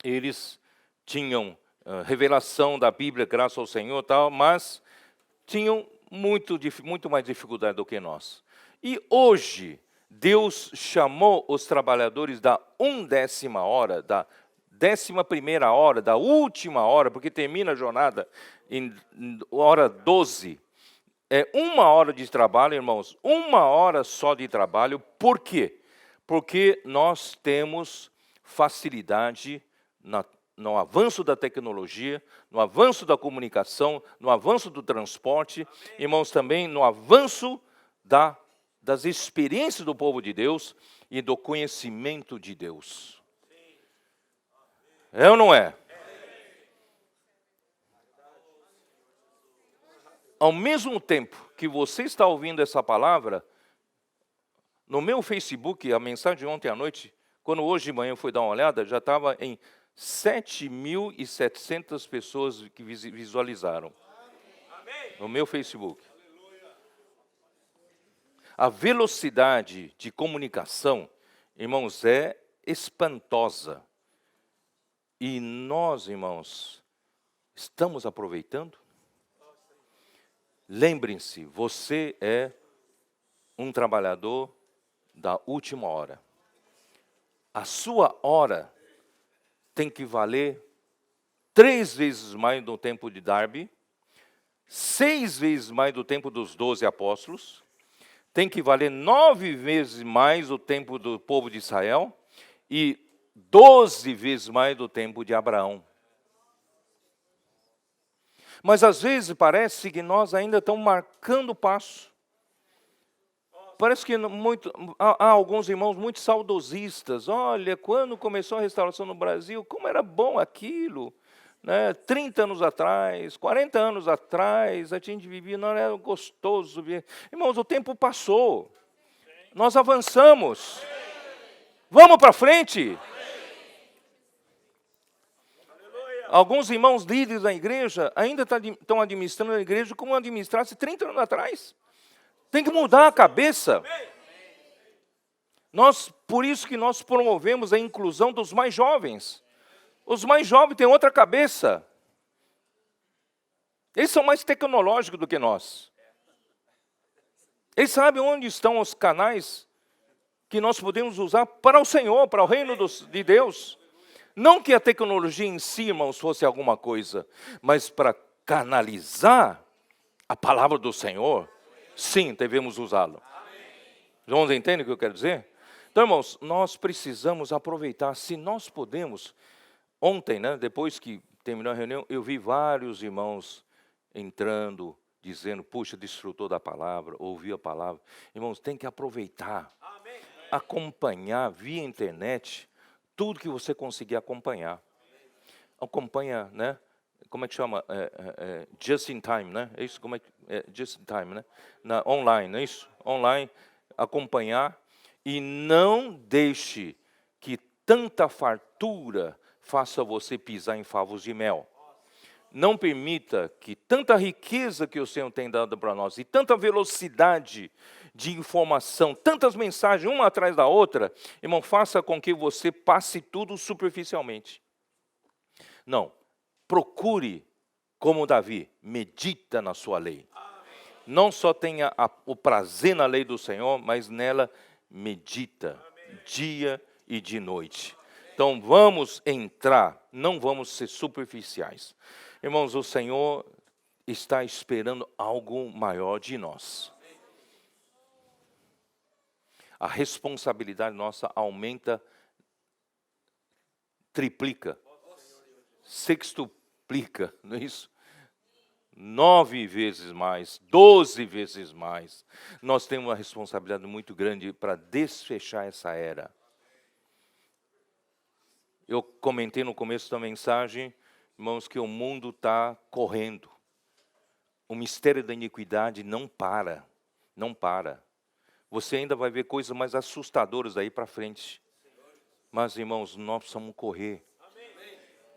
Eles tinham revelação da Bíblia, graças ao Senhor, tal, mas tinham muito mais dificuldade do que nós. E hoje, Deus chamou os trabalhadores da 1/10 hora, 11ª hora, da última hora, porque termina a jornada em hora 12. É 1 hora de trabalho, irmãos, 1 hora só de trabalho. Por quê? Porque nós temos facilidade no avanço da tecnologia, no avanço da comunicação, no avanço do transporte, irmãos, também no avanço das experiências do povo de Deus e do conhecimento de Deus. É ou não é? Ao mesmo tempo que você está ouvindo essa palavra, no meu Facebook, a mensagem de ontem à noite, quando hoje de manhã eu fui dar uma olhada, já estava em 7.700 pessoas que visualizaram. No meu Facebook. A velocidade de comunicação, irmãos, é espantosa. E nós, irmãos, estamos aproveitando? Lembrem-se, você é um trabalhador da última hora. A sua hora tem que valer 3 vezes mais do tempo de Darby, 6 vezes mais do tempo dos 12 apóstolos, tem que valer 9 vezes mais o tempo do povo de Israel e 12 vezes mais do tempo de Abraão. Mas às vezes parece que nós ainda estamos marcando o passo. Parece que há alguns irmãos muito saudosistas. Olha, quando começou a restauração no Brasil, como era bom aquilo. Né? 30 anos atrás, 40 anos atrás, a gente vivia, não era gostoso. Irmãos, o tempo passou. Nós avançamos. Vamos para frente. Alguns irmãos líderes da igreja ainda estão administrando a igreja como administrasse 30 anos atrás. Tem que mudar a cabeça. Por isso que nós promovemos a inclusão dos mais jovens. Os mais jovens têm outra cabeça. Eles são mais tecnológicos do que nós. Eles sabem onde estão os canais que nós podemos usar para o Senhor, para o reino de Deus. Não que a tecnologia em si, irmãos, fosse alguma coisa, mas para canalizar a palavra do Senhor, sim, devemos usá-lo. Irmãos, entendem o que eu quero dizer? Então, irmãos, nós precisamos aproveitar, se nós podemos. Ontem, né, depois que terminou a reunião, eu vi vários irmãos entrando, dizendo, puxa, desfrutou da palavra, ouviu a palavra. Irmãos, tem que aproveitar, acompanhar via internet, tudo que você conseguir acompanhar. Acompanha, né? Como é que chama? Just in time, né? É isso? Como é que just in time, né? Online, não é isso? Online, acompanhar e não deixe que tanta fartura faça você pisar em favos de mel. Não permita que tanta riqueza que o Senhor tem dado para nós e tanta velocidade de informação, tantas mensagens uma atrás da outra, irmão, faça com que você passe tudo superficialmente. Não, procure, como Davi, medita na sua lei. Não só tenha o prazer na lei do Senhor, mas nela medita dia e de noite. Então vamos entrar, não vamos ser superficiais. Irmãos, o Senhor está esperando algo maior de nós. A responsabilidade nossa aumenta, triplica, sextuplica, não é isso? 9 vezes mais, 12 vezes mais. Nós temos uma responsabilidade muito grande para desfechar essa era. Eu comentei no começo da mensagem, irmãos, que o mundo está correndo. O mistério da iniquidade não para, não para. Você ainda vai ver coisas mais assustadoras daí para frente. Mas, irmãos, nós precisamos correr.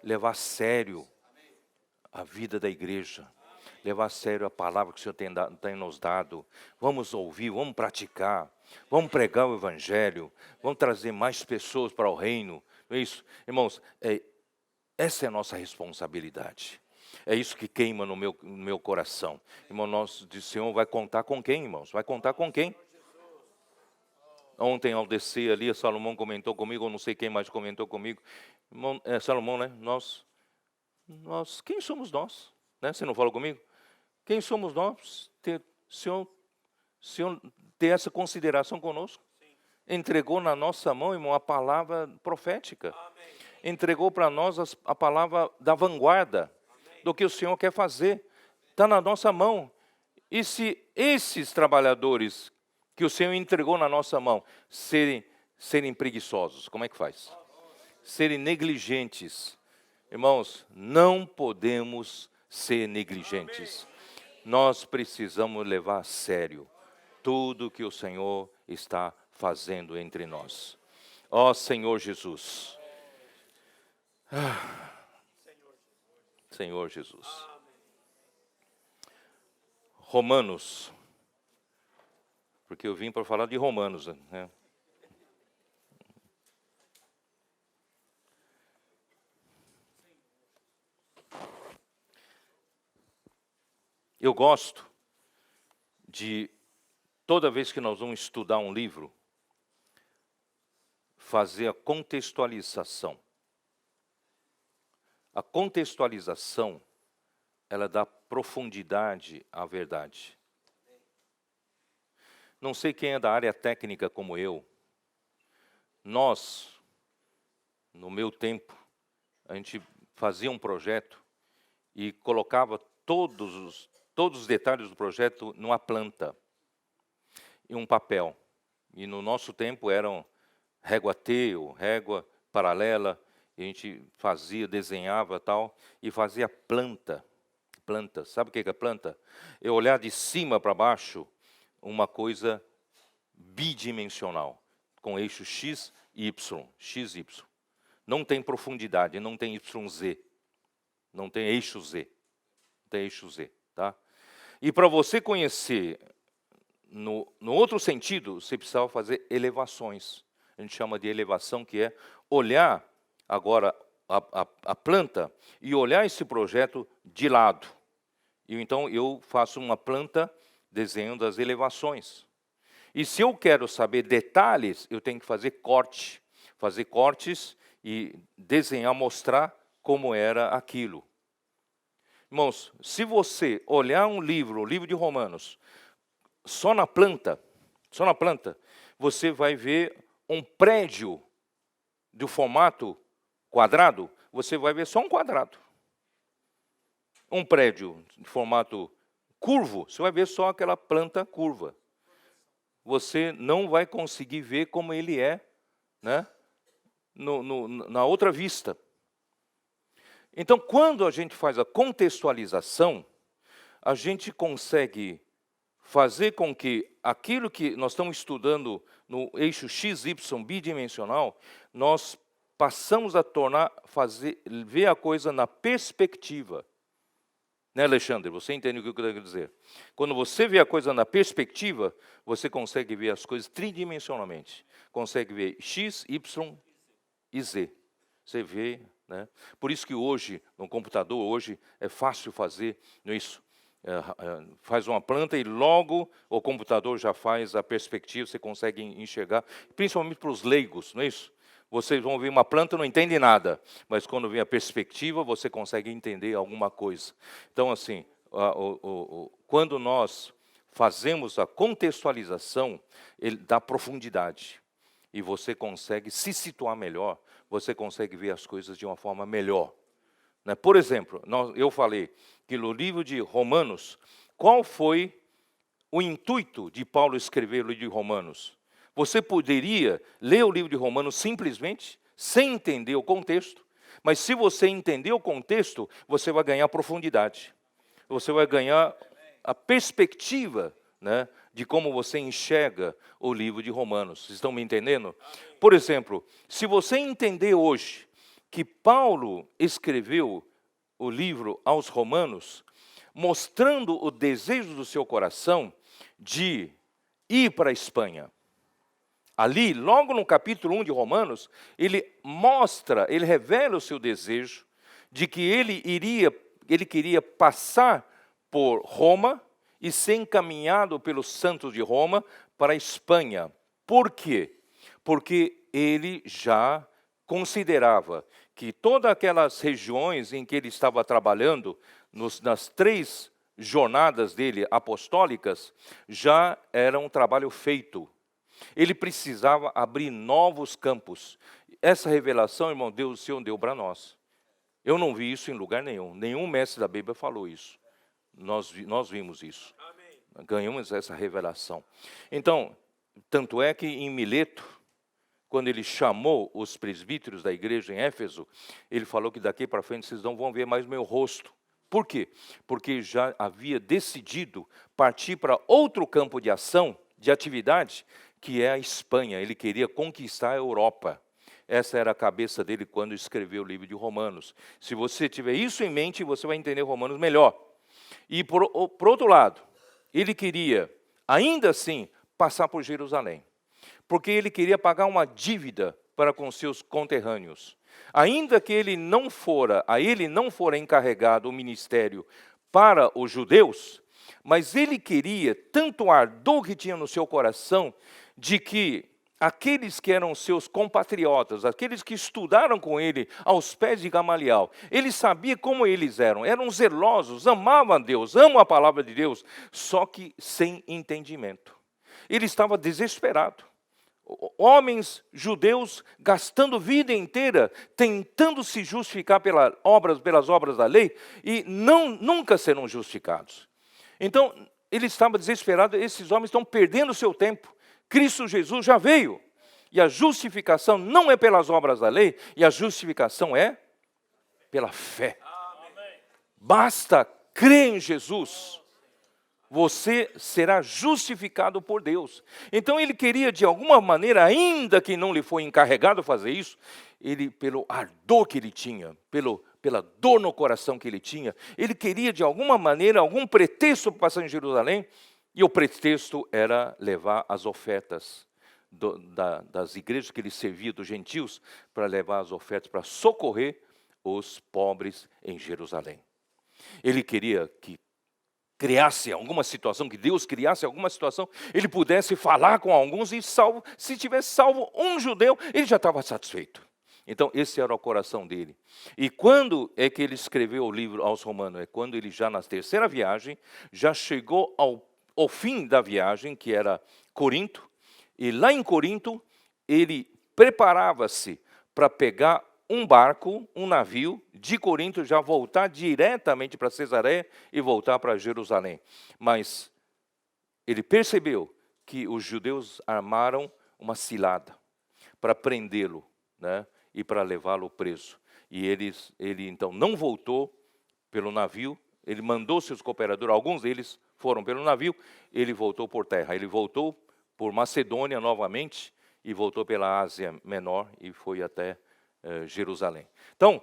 Levar a sério a vida da igreja. Levar a sério a palavra que o Senhor tem nos dado. Vamos ouvir, vamos praticar. Vamos pregar o Evangelho. Vamos trazer mais pessoas para o reino. Não é isso? Irmãos, essa é a nossa responsabilidade. É isso que queima no meu coração. Irmão, o Senhor vai contar com quem, irmãos? Vai contar com quem? Ontem, ao descer ali, Salomão comentou comigo, eu não sei quem mais comentou comigo. Salomão, né? Quem somos nós? Né? Você não fala comigo? Quem somos nós? Senhor ter essa consideração conosco? Sim. Entregou na nossa mão, irmão, a palavra profética. Amém. Entregou para nós a palavra da vanguarda. Amém. Do que o Senhor quer fazer. Está na nossa mão. E se esses trabalhadores que o Senhor entregou na nossa mão serem preguiçosos, como é que faz? Serem negligentes. Irmãos, não podemos ser negligentes. Nós precisamos levar a sério tudo que o Senhor está fazendo entre nós. Ó Senhor Jesus. Senhor Jesus. Romanos. Porque eu vim para falar de Romanos, né? Eu gosto de, toda vez que nós vamos estudar um livro, fazer a contextualização. A contextualização, ela dá profundidade à verdade. Não sei quem é da área técnica como eu. Nós, no meu tempo, a gente fazia um projeto e colocava todos os detalhes do projeto numa planta e um papel. E no nosso tempo eram régua T ou régua paralela, e a gente desenhava tal, e fazia planta. Planta, sabe o que é planta? É olhar de cima para baixo uma coisa bidimensional, com eixo X e Y, X, Y. Não tem profundidade, não tem YZ, não tem eixo Z, não tem eixo Z, tá? E para você conhecer, no outro sentido, você precisava fazer elevações. A gente chama de elevação, que é olhar agora a planta e olhar esse projeto de lado. E então eu faço uma planta desenhando as elevações. E se eu quero saber detalhes, eu tenho que fazer cortes e desenhar, mostrar como era aquilo. Irmãos, se você olhar um livro, o livro de Romanos, só na planta, você vai ver um prédio do formato quadrado, você vai ver só um quadrado. Um prédio de formato curvo, você vai ver só aquela planta curva. Você não vai conseguir ver como ele é, né, na outra vista. Então, quando a gente faz a contextualização, a gente consegue fazer com que aquilo que nós estamos estudando no eixo XY bidimensional, nós passamos a ver a coisa na perspectiva. Né, Alexandre? Você entende o que eu quero dizer? Quando você vê a coisa na perspectiva, você consegue ver as coisas tridimensionalmente. Consegue ver X, Y e Z. Você vê, né? Por isso que hoje, no computador, hoje é fácil fazer isso. Faz uma planta e logo o computador já faz a perspectiva, você consegue enxergar, principalmente para os leigos, não é isso? Vocês vão ver uma planta e não entendem nada, mas quando vem a perspectiva, você consegue entender alguma coisa. Então, assim, quando nós fazemos a contextualização, ele dá profundidade. E você consegue se situar melhor, você consegue ver as coisas de uma forma melhor. Né? Por exemplo, eu falei que no livro de Romanos, qual foi o intuito de Paulo escrever o livro de Romanos? Você poderia ler o livro de Romanos simplesmente, sem entender o contexto, mas se você entender o contexto, você vai ganhar profundidade. Você vai ganhar a perspectiva, né, de como você enxerga o livro de Romanos. Vocês estão me entendendo? Por exemplo, se você entender hoje que Paulo escreveu o livro aos Romanos, mostrando o desejo do seu coração de ir para a Espanha. Ali, logo no capítulo 1 de Romanos, ele revela o seu desejo de que ele queria passar por Roma e ser encaminhado pelos santos de Roma para a Espanha. Por quê? Porque ele já considerava que todas aquelas regiões em que ele estava trabalhando, nas 3 jornadas dele apostólicas, já era um trabalho feito. Ele precisava abrir novos campos. Essa revelação, irmão, o Senhor deu para nós. Eu não vi isso em lugar nenhum. Nenhum mestre da Bíblia falou isso. Nós vimos isso. Amém. Ganhamos essa revelação. Então, tanto é que em Mileto, quando ele chamou os presbíteros da igreja em Éfeso, ele falou que daqui para frente vocês não vão ver mais meu rosto. Por quê? Porque já havia decidido partir para outro campo de ação, de atividade, que é a Espanha. Ele queria conquistar a Europa. Essa era a cabeça dele quando escreveu o livro de Romanos. Se você tiver isso em mente, você vai entender Romanos melhor. E por outro lado, ele queria, ainda assim, passar por Jerusalém. Porque ele queria pagar uma dívida para com seus conterrâneos. Ainda que ele não fora encarregado o ministério para os judeus, mas ele queria, tanto o ardor que tinha no seu coração, de que aqueles que eram seus compatriotas, aqueles que estudaram com ele aos pés de Gamaliel, ele sabia como eles eram zelosos, amavam a Deus, amam a palavra de Deus, só que sem entendimento. Ele estava desesperado. Homens judeus gastando vida inteira, tentando se justificar pelas obras da lei, e nunca serão justificados. Então, ele estava desesperado, esses homens estão perdendo o seu tempo. Cristo Jesus já veio, e a justificação não é pelas obras da lei, e a justificação é pela fé. Basta crer em Jesus, você será justificado por Deus. Então ele queria, de alguma maneira, ainda que não lhe foi encarregado fazer isso, ele, pelo ardor que ele tinha, pela dor no coração que ele tinha, ele queria, de alguma maneira, algum pretexto para passar em Jerusalém, e o pretexto era levar as ofertas das igrejas que ele servia, dos gentios, para levar as ofertas para socorrer os pobres em Jerusalém. Ele queria que criasse alguma situação, que Deus criasse alguma situação, ele pudesse falar com alguns e se tivesse salvo um judeu, ele já estava satisfeito. Então, esse era o coração dele. E quando é que ele escreveu o livro aos Romanos? É quando ele já na 3ª viagem, já chegou ao fim da viagem, que era Corinto, e lá em Corinto, ele preparava-se para pegar um barco, um navio, de Corinto já voltar diretamente para Cesareia e voltar para Jerusalém. Mas ele percebeu que os judeus armaram uma cilada para prendê-lo, né, e para levá-lo preso. E ele então não voltou pelo navio, ele mandou seus cooperadores, alguns deles foram pelo navio, ele voltou por terra. Ele voltou por Macedônia novamente e voltou pela Ásia Menor e foi até Jerusalém. Então,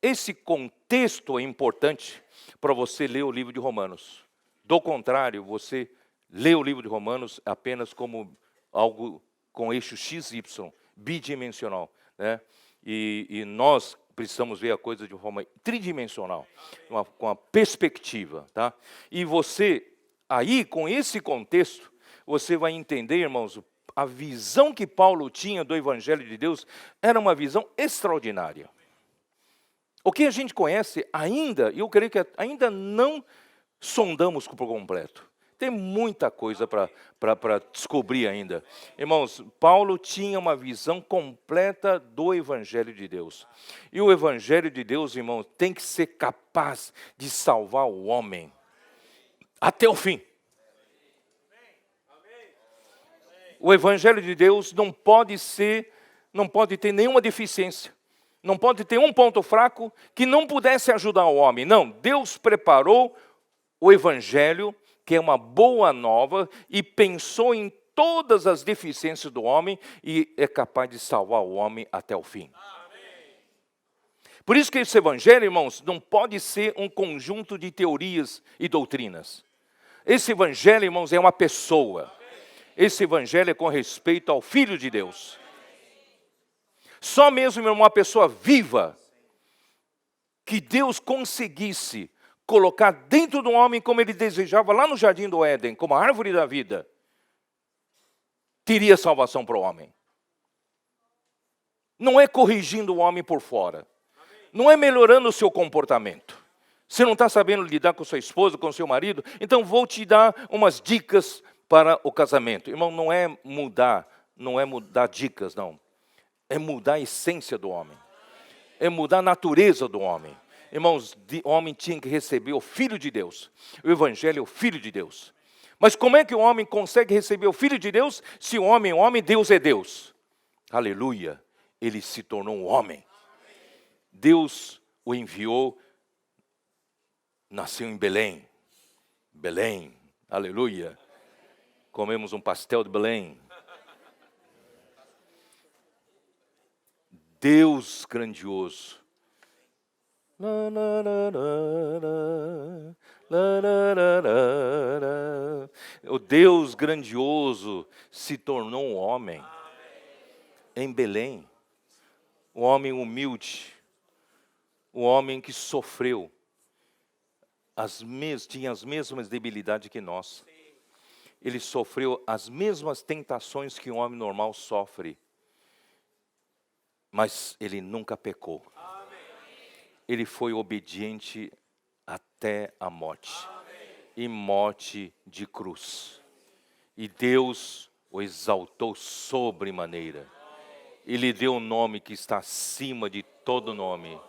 esse contexto é importante para você ler o livro de Romanos. Do contrário, você lê o livro de Romanos apenas como algo com eixo XY, bidimensional, né? E nós precisamos ver a coisa de forma tridimensional, com a perspectiva, tá? E você, aí, com esse contexto, você vai entender, irmãos, a visão que Paulo tinha do Evangelho de Deus era uma visão extraordinária. O que a gente conhece ainda, e eu creio que ainda não sondamos por completo. Tem muita coisa para descobrir ainda. Irmãos, Paulo tinha uma visão completa do Evangelho de Deus. E o Evangelho de Deus, irmãos, tem que ser capaz de salvar o homem até o fim. O Evangelho de Deus não pode ter nenhuma deficiência. Não pode ter um ponto fraco que não pudesse ajudar o homem. Não, Deus preparou o Evangelho, que é uma boa nova, e pensou em todas as deficiências do homem e é capaz de salvar o homem até o fim. Amém. Por isso que esse Evangelho, irmãos, não pode ser um conjunto de teorias e doutrinas. Esse Evangelho, irmãos, é uma pessoa. Esse Evangelho é com respeito ao Filho de Deus. Só mesmo uma pessoa viva, que Deus conseguisse colocar dentro do homem como ele desejava lá no Jardim do Éden, como a árvore da vida, teria salvação para o homem. Não é corrigindo o homem por fora. Não é melhorando o seu comportamento. Você não está sabendo lidar com sua esposa, com seu marido? Então vou te dar umas dicas para o casamento. Irmão, não é mudar dicas, não. É mudar a essência do homem. É mudar a natureza do homem. Irmãos, o homem tinha que receber o Filho de Deus. O Evangelho é o Filho de Deus. Mas como é que o homem consegue receber o Filho de Deus se o homem é homem, Deus é Deus? Aleluia! Ele se tornou um homem. Deus o enviou, nasceu em Belém. Belém, aleluia! Comemos um pastel de Belém. Deus grandioso. O Deus grandioso se tornou um homem em Belém. Um homem humilde. Um homem que sofreu. Tinha as mesmas debilidades que nós. Ele sofreu as mesmas tentações que um homem normal sofre. Mas ele nunca pecou. Ele foi obediente até a morte. E morte de cruz. E Deus o exaltou sobremaneira. E lhe deu um nome que está acima de todo nome.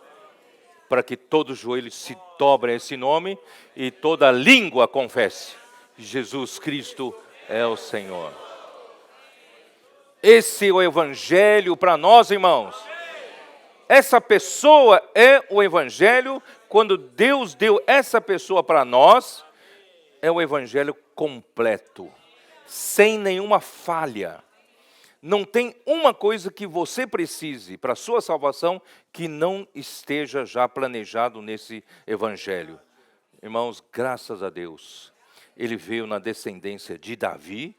Para que todo joelho se dobre a esse nome e toda língua confesse que Jesus Cristo é o Senhor. Esse é o Evangelho para nós, irmãos. Essa pessoa é o Evangelho. Quando Deus deu essa pessoa para nós, é o Evangelho completo, sem nenhuma falha. Não tem uma coisa que você precise para a sua salvação que não esteja já planejado nesse Evangelho. Irmãos, graças a Deus, ele veio na descendência de Davi.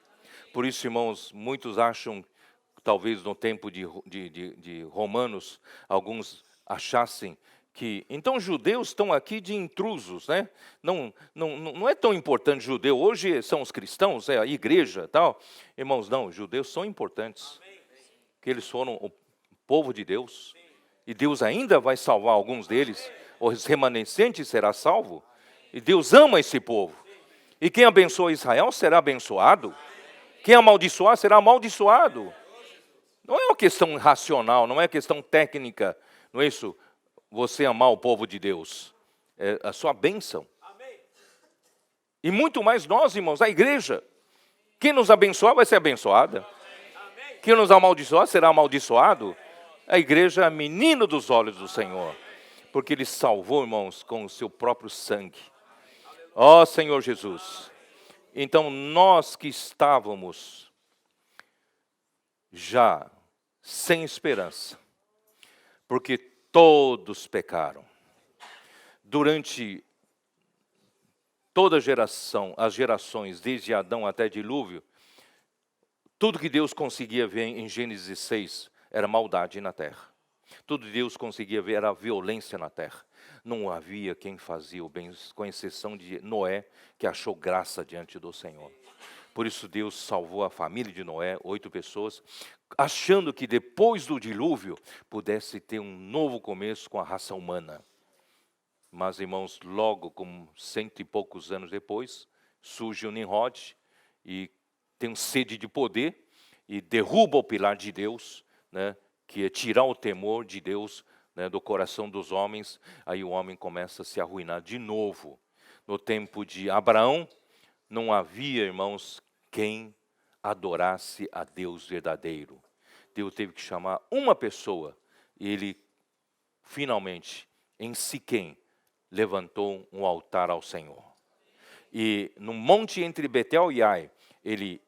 Por isso, irmãos, muitos acham, talvez no tempo de Romanos, alguns achassem que, então, judeus estão aqui de intrusos, né? Não é tão importante judeu. Hoje são os cristãos, é a igreja e tal. Irmãos, não, judeus são importantes. Que eles foram o povo de Deus. E Deus ainda vai salvar alguns deles. Os remanescentes será salvo. E Deus ama esse povo. E quem abençoa Israel será abençoado. Quem amaldiçoar será amaldiçoado. Não é uma questão racional, não é uma questão técnica. Não é isso? Você amar o povo de Deus. É a sua bênção. E muito mais nós, irmãos, a igreja. Quem nos abençoar vai ser abençoada. Quem nos amaldiçoar será amaldiçoado. A igreja é a menina dos olhos do Senhor. Porque Ele salvou, irmãos, com o seu próprio sangue. Ó Senhor Jesus. Então nós que estávamos já sem esperança. Porque todos pecaram. Durante toda geração, as gerações, desde Adão até dilúvio, tudo que Deus conseguia ver em Gênesis 6 era maldade na terra. Tudo que Deus conseguia ver era violência na terra. Não havia quem fazia o bem, com exceção de Noé, que achou graça diante do Senhor. Por isso Deus salvou a família de Noé, 8 pessoas, achando que depois do dilúvio pudesse ter um novo começo com a raça humana. Mas, irmãos, logo, com 100 e poucos anos depois, surge o Nimrod e tem sede de poder e derruba o pilar de Deus, né, que é tirar o temor de Deus, né, do coração dos homens. Aí o homem começa a se arruinar de novo. No tempo de Abraão, não havia, irmãos, quem adorasse a Deus verdadeiro. Deus teve que chamar uma pessoa e ele, finalmente, em Siquém, levantou um altar ao Senhor. E no monte entre Betel e Ai, ele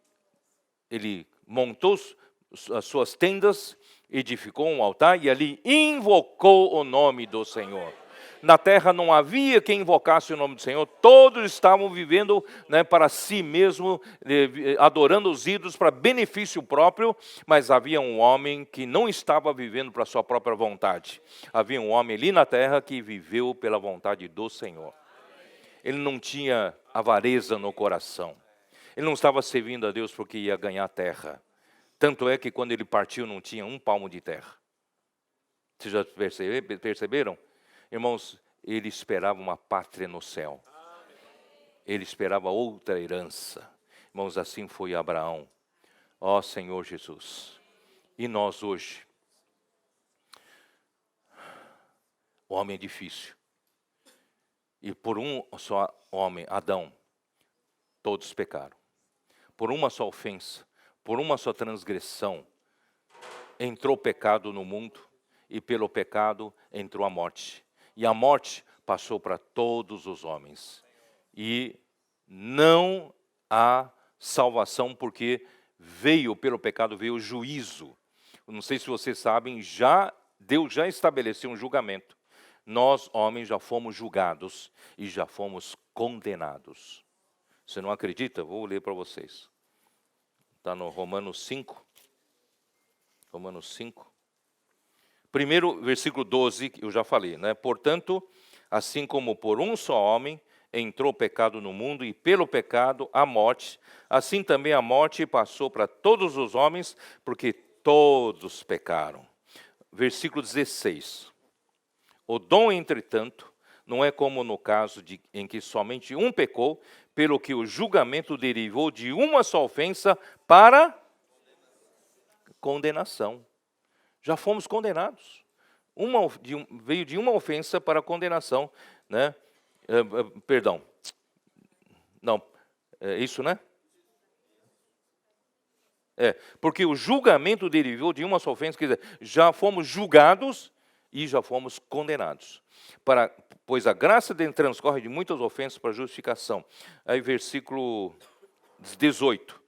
montou as suas tendas, edificou um altar e ali invocou o nome do Senhor. Na terra não havia quem invocasse o nome do Senhor, todos estavam vivendo, né, para si mesmo, adorando os ídolos para benefício próprio, mas havia um homem que não estava vivendo para sua própria vontade. Havia um homem ali na terra que viveu pela vontade do Senhor. Ele não tinha avareza no coração. Ele não estava servindo a Deus porque ia ganhar terra. Tanto é que quando ele partiu não tinha um palmo de terra. Vocês já perceberam? Irmãos, ele esperava uma pátria no céu. Ele esperava outra herança. Irmãos, assim foi Abraão. Ó Senhor Jesus. E nós hoje? O homem é difícil. E por um só homem, Adão, todos pecaram. Por uma só ofensa, por uma só transgressão, entrou o pecado no mundo, e pelo pecado entrou a morte. E a morte passou para todos os homens. E não há salvação, porque pelo pecado veio o juízo. Não sei se vocês sabem, Deus já estabeleceu um julgamento. Nós, homens, já fomos julgados e já fomos condenados. Você não acredita? Vou ler para vocês. Está no Romanos 5. Romanos 5. Primeiro, versículo 12, eu já falei, né? Portanto, assim como por um só homem entrou o pecado no mundo, e pelo pecado a morte, assim também a morte passou para todos os homens, porque todos pecaram. Versículo 16. O dom, entretanto, não é como no caso em que somente um pecou, pelo que o julgamento derivou de uma só ofensa para condenação. Já fomos condenados. Veio de uma ofensa para condenação, né? Perdão. Não, é isso, né? Porque o julgamento derivou de uma só ofensa, quer dizer, já fomos julgados e já fomos condenados. Pois a graça dele transcorre de muitas ofensas para a justificação. Aí versículo 18.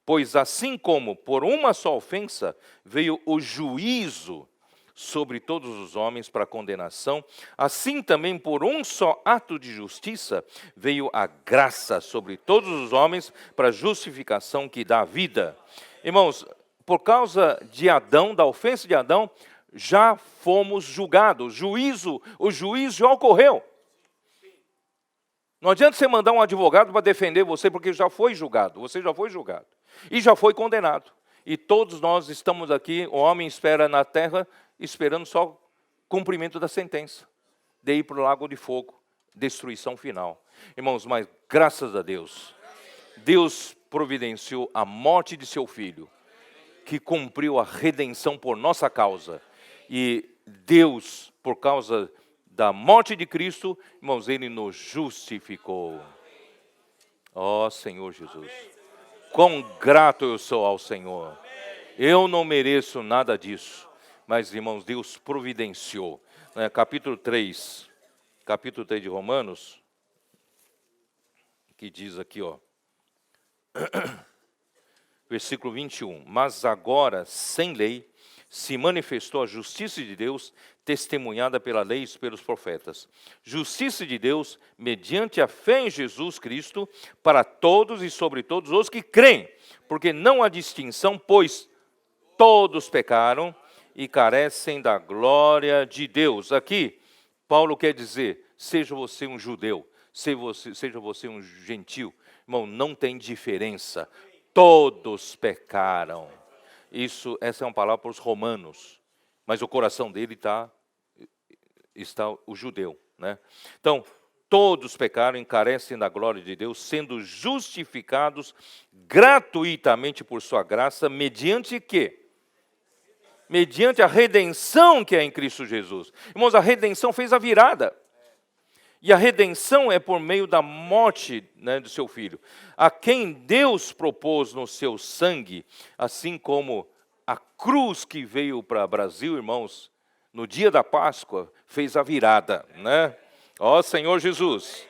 Pois assim como por uma só ofensa veio o juízo sobre todos os homens para condenação, assim também por um só ato de justiça veio a graça sobre todos os homens para justificação que dá vida. Irmãos, por causa de Adão, da ofensa de Adão, já fomos julgados. O juízo já ocorreu. Não adianta você mandar um advogado para defender você, porque já foi julgado. Você já foi julgado. E já foi condenado. E todos nós estamos aqui, o homem espera na terra, esperando só cumprimento da sentença. De ir para o lago de fogo, destruição final. Irmãos, mas graças a Deus, Deus providenciou a morte de seu filho, que cumpriu a redenção por nossa causa. E Deus, por causa da morte de Cristo, irmãos, Ele nos justificou. Ó Senhor Jesus, quão grato eu sou ao Senhor. Eu não mereço nada disso, mas, irmãos, Deus providenciou. Capítulo 3 de Romanos, que diz aqui, ó, versículo 21. Mas agora, sem lei, se manifestou a justiça de Deus, testemunhada pela lei e pelos profetas. Justiça de Deus, mediante a fé em Jesus Cristo, para todos e sobre todos os que creem, porque não há distinção, pois todos pecaram e carecem da glória de Deus. Aqui, Paulo quer dizer, seja você um judeu, seja você um gentil, irmão, não tem diferença. Todos pecaram. Essa é uma palavra para os romanos, mas o coração dele está o judeu, né? Então, todos pecaram e carecem da glória de Deus, sendo justificados gratuitamente por sua graça, mediante quê? Mediante a redenção que é em Cristo Jesus. Irmãos, a redenção fez a virada. E a redenção é por meio da morte, né, do seu filho, a quem Deus propôs no seu sangue, assim como a cruz que veio para o Brasil, irmãos, no dia da Páscoa, fez a virada, né? Ó Senhor Jesus,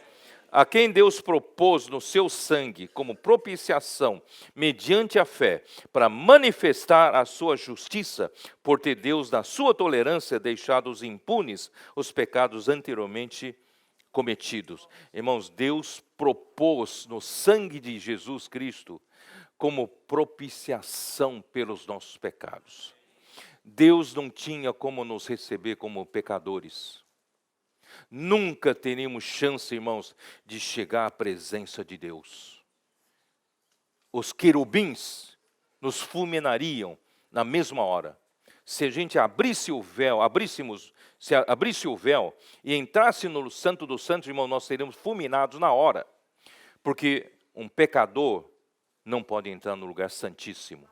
a quem Deus propôs no seu sangue como propiciação, mediante a fé, para manifestar a sua justiça, por ter Deus, na sua tolerância, deixado impunes os pecados anteriormente cometidos. Irmãos, Deus propôs no sangue de Jesus Cristo como propiciação pelos nossos pecados. Deus não tinha como nos receber como pecadores. Nunca teríamos chance, irmãos, de chegar à presença de Deus. Os querubins nos fulminariam na mesma hora. Se a gente abrisse o véu, abríssemos se abrisse o véu e entrasse no Santo dos Santos, irmão, nós seríamos fulminados na hora. Porque um pecador não pode entrar no lugar santíssimo.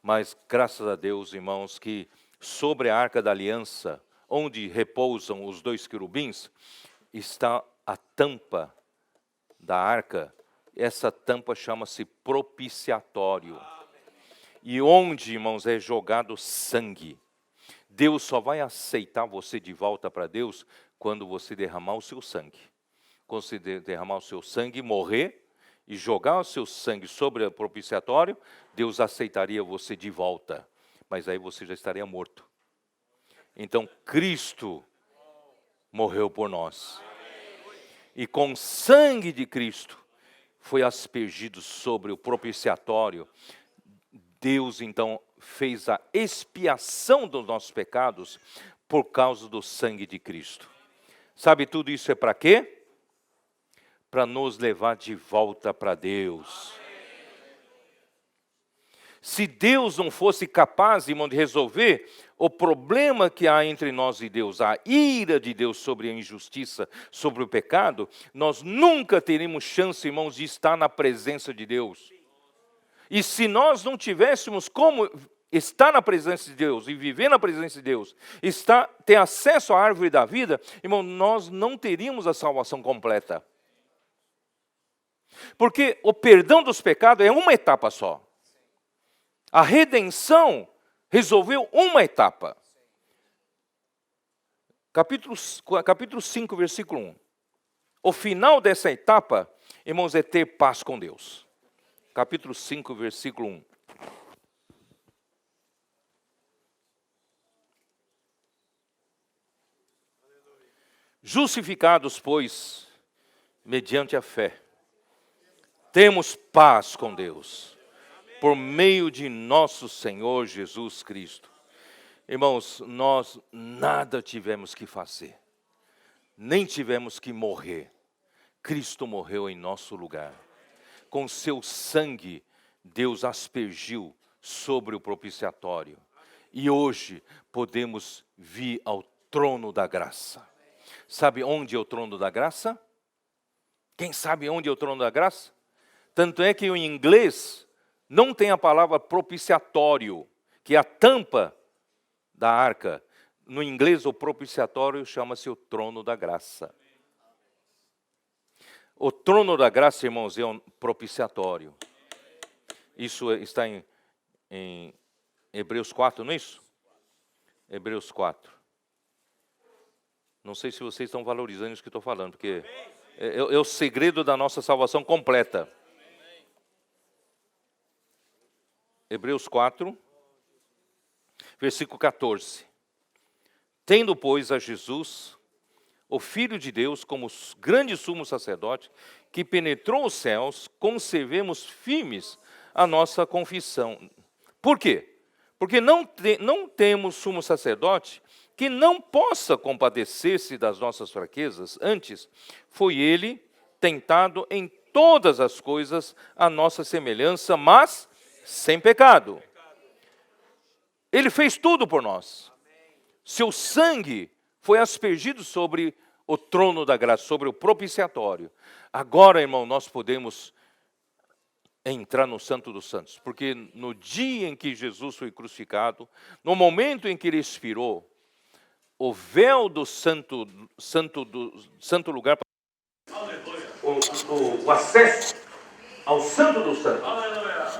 Mas, graças a Deus, irmãos, que sobre a Arca da Aliança, onde repousam os 2 querubins, está a tampa da arca. Essa tampa chama-se propiciatório. E onde, irmãos, é jogado sangue. Deus só vai aceitar você de volta para Deus quando você derramar o seu sangue. Quando você derramar o seu sangue, morrer e jogar o seu sangue sobre o propiciatório, Deus aceitaria você de volta. Mas aí você já estaria morto. Então, Cristo morreu por nós. E com o sangue de Cristo foi aspergido sobre o propiciatório. Deus, então, fez a expiação dos nossos pecados por causa do sangue de Cristo. Sabe, tudo isso é para quê? Para nos levar de volta para Deus. Se Deus não fosse capaz, irmão, de resolver o problema que há entre nós e Deus, a ira de Deus sobre a injustiça, sobre o pecado, nós nunca teríamos chance, irmãos, de estar na presença de Deus. E se nós não tivéssemos como estar na presença de Deus e viver na presença de Deus, ter acesso à árvore da vida, irmão, nós não teríamos a salvação completa. Porque o perdão dos pecados é uma etapa só. A redenção resolveu uma etapa. Capítulo 5, versículo 1. O final dessa etapa, irmãos, é ter paz com Deus. Capítulo 5, versículo 1. Justificados, pois, mediante a fé, temos paz com Deus, por meio de nosso Senhor Jesus Cristo. Irmãos, nós nada tivemos que fazer, nem tivemos que morrer. Cristo morreu em nosso lugar. Com seu sangue, Deus aspergiu sobre o propiciatório. E hoje podemos vir ao trono da graça. Sabe onde é o trono da graça? Quem sabe onde é o trono da graça? Tanto é que em inglês não tem a palavra propiciatório, que é a tampa da arca. No inglês, o propiciatório chama-se o trono da graça. O trono da graça, irmãos, é um propiciatório. Isso está em Hebreus 4, não é isso? Hebreus 4. Não sei se vocês estão valorizando isso que eu estou falando, porque é o segredo da nossa salvação completa. Hebreus 4, versículo 14. Tendo, pois, a Jesus, o Filho de Deus, como grande sumo sacerdote, que penetrou os céus, conservemos firmes a nossa confissão. Por quê? Porque não temos sumo sacerdote que não possa compadecer-se das nossas fraquezas. Antes, foi ele tentado em todas as coisas a nossa semelhança, mas sem pecado. Ele fez tudo por nós. Seu sangue foi aspergido sobre o trono da graça, sobre o propiciatório. Agora, irmão, nós podemos entrar no Santo dos Santos, porque no dia em que Jesus foi crucificado, no momento em que ele expirou, o véu do santo lugar, o acesso ao Santo dos Santos.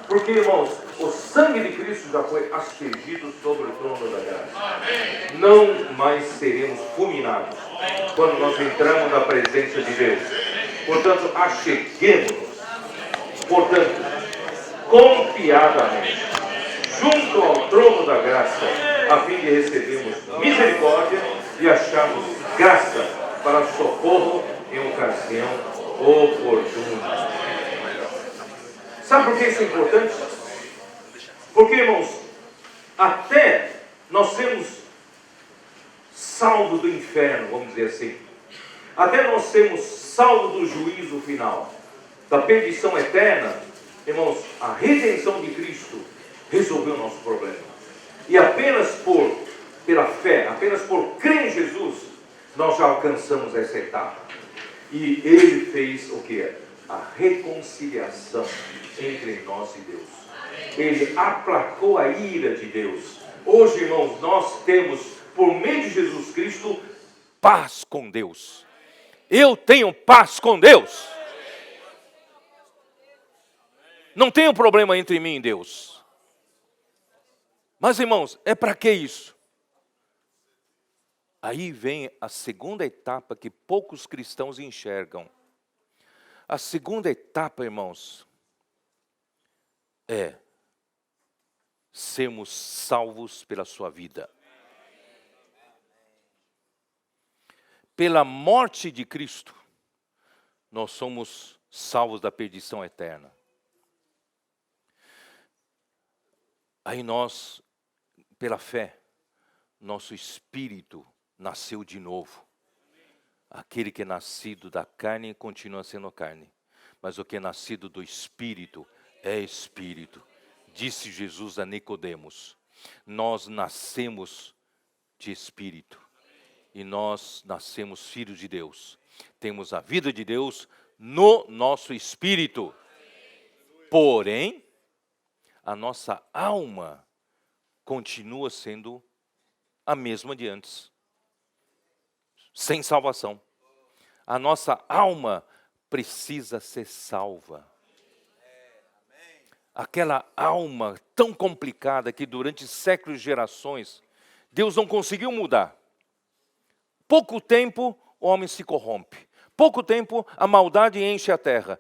Porque, irmãos, o sangue de Cristo já foi aspergido sobre o trono da graça. Não mais seremos fulminados quando nós entramos na presença de Deus. Portanto, acheguemos-nos, confiadamente, junto ao trono da graça, a fim de recebermos misericórdia e acharmos graça para socorro em ocasião oportuna. Sabe por que isso é importante? Porque, irmãos, até nós sermos salvos do inferno, vamos dizer assim, até nós sermos salvos do juízo final, da perdição eterna, irmãos, a redenção de Cristo resolveu o nosso problema. E apenas por pela fé, apenas por crer em Jesus, nós já alcançamos essa etapa. E Ele fez o que? A reconciliação entre nós e Deus. Ele aplacou a ira de Deus. Hoje, irmãos, nós temos, por meio de Jesus Cristo, paz com Deus. Eu tenho paz com Deus. Não tenho problema entre mim e Deus. Mas, irmãos, é para que isso? Aí vem a segunda etapa que poucos cristãos enxergam. A segunda etapa, irmãos, é sermos salvos pela sua vida. Pela morte de Cristo, nós somos salvos da perdição eterna. Aí nós, pela fé, nosso espírito nasceu de novo. Aquele que é nascido da carne continua sendo carne, mas o que é nascido do espírito é espírito. Disse Jesus a Nicodemos: nós nascemos de espírito e nós nascemos filhos de Deus. Temos a vida de Deus no nosso espírito. Porém, a nossa alma continua sendo a mesma de antes, sem salvação. A nossa alma precisa ser salva. Aquela alma tão complicada que durante séculos e gerações, Deus não conseguiu mudar. Pouco tempo, o homem se corrompe. Pouco tempo, a maldade enche a terra.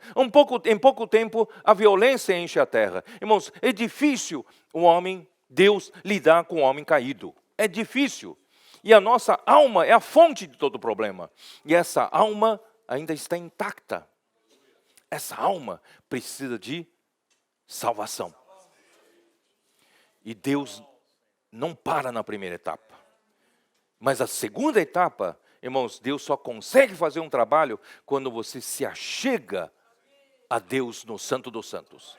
Em pouco tempo, a violência enche a terra. Irmãos, é difícil o homem, Deus, lidar com o homem caído. É difícil. E a nossa alma é a fonte de todo o problema. E essa alma ainda está intacta. Essa alma precisa de salvação. E Deus não para na primeira etapa. Mas a segunda etapa, irmãos, Deus só consegue fazer um trabalho quando você se achega a Deus no Santo dos Santos.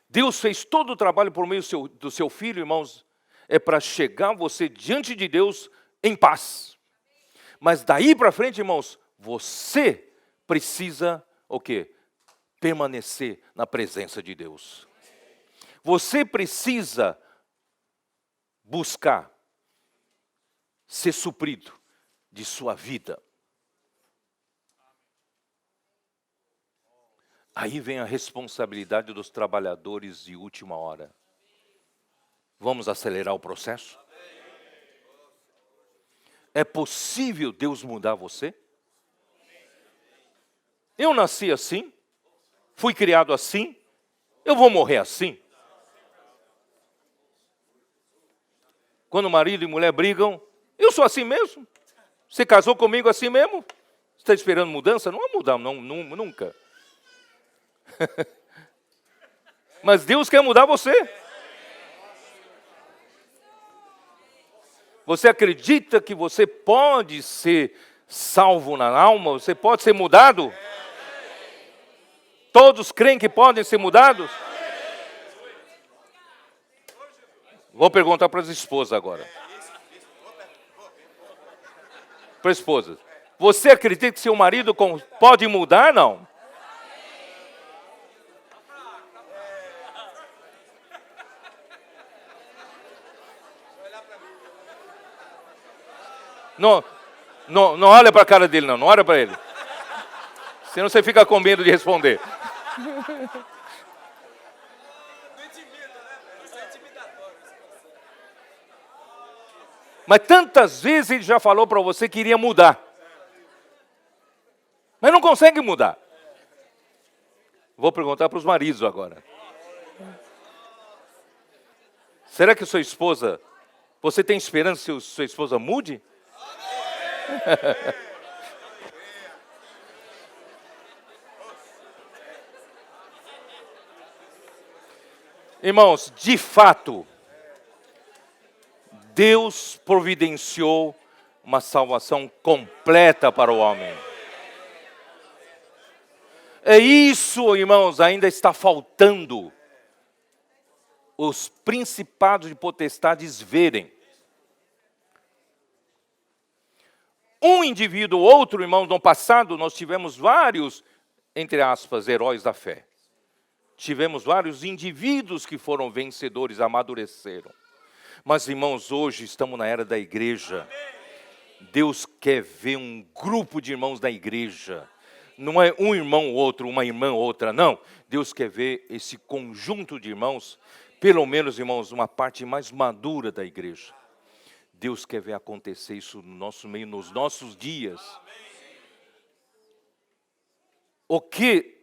Deus fez todo o trabalho por meio do seu Filho, irmãos, é para chegar você diante de Deus em paz. Mas daí para frente, irmãos, você precisa o quê? Permanecer na presença de Deus. Você precisa buscar ser suprido de sua vida. Aí vem a responsabilidade dos trabalhadores de última hora. Vamos acelerar o processo? É possível Deus mudar você? Eu nasci assim, fui criado assim, eu vou morrer assim. Quando marido e mulher brigam, eu sou assim mesmo. Você casou comigo assim mesmo? Você está esperando mudança? Não vai mudar, nunca. Mas Deus quer mudar você. Você acredita que você pode ser salvo na alma? Você pode ser mudado? Todos creem que podem ser mudados? Vou perguntar para as esposas agora. Para a esposa. Você acredita que seu marido pode mudar? Não. Não olha para a cara dele, não olha para ele. Senão você fica com medo de responder. Mas tantas vezes ele já falou para você que iria mudar. Mas não consegue mudar. Vou perguntar para os maridos agora. Será que sua esposa, você tem esperança que sua esposa mude? Irmãos, de fato, Deus providenciou uma salvação completa para o homem. É isso, irmãos, ainda está faltando os principados e potestades verem. Um indivíduo, outro, irmãos, no passado nós tivemos vários, entre aspas, heróis da fé. Tivemos vários indivíduos que foram vencedores, amadureceram. Mas, irmãos, hoje estamos na era da igreja. Deus quer ver um grupo de irmãos da igreja. Não é um irmão ou outro, uma irmã ou outra, não. Deus quer ver esse conjunto de irmãos, pelo menos, irmãos, uma parte mais madura da igreja. Deus quer ver acontecer isso no nosso meio, nos nossos dias. O que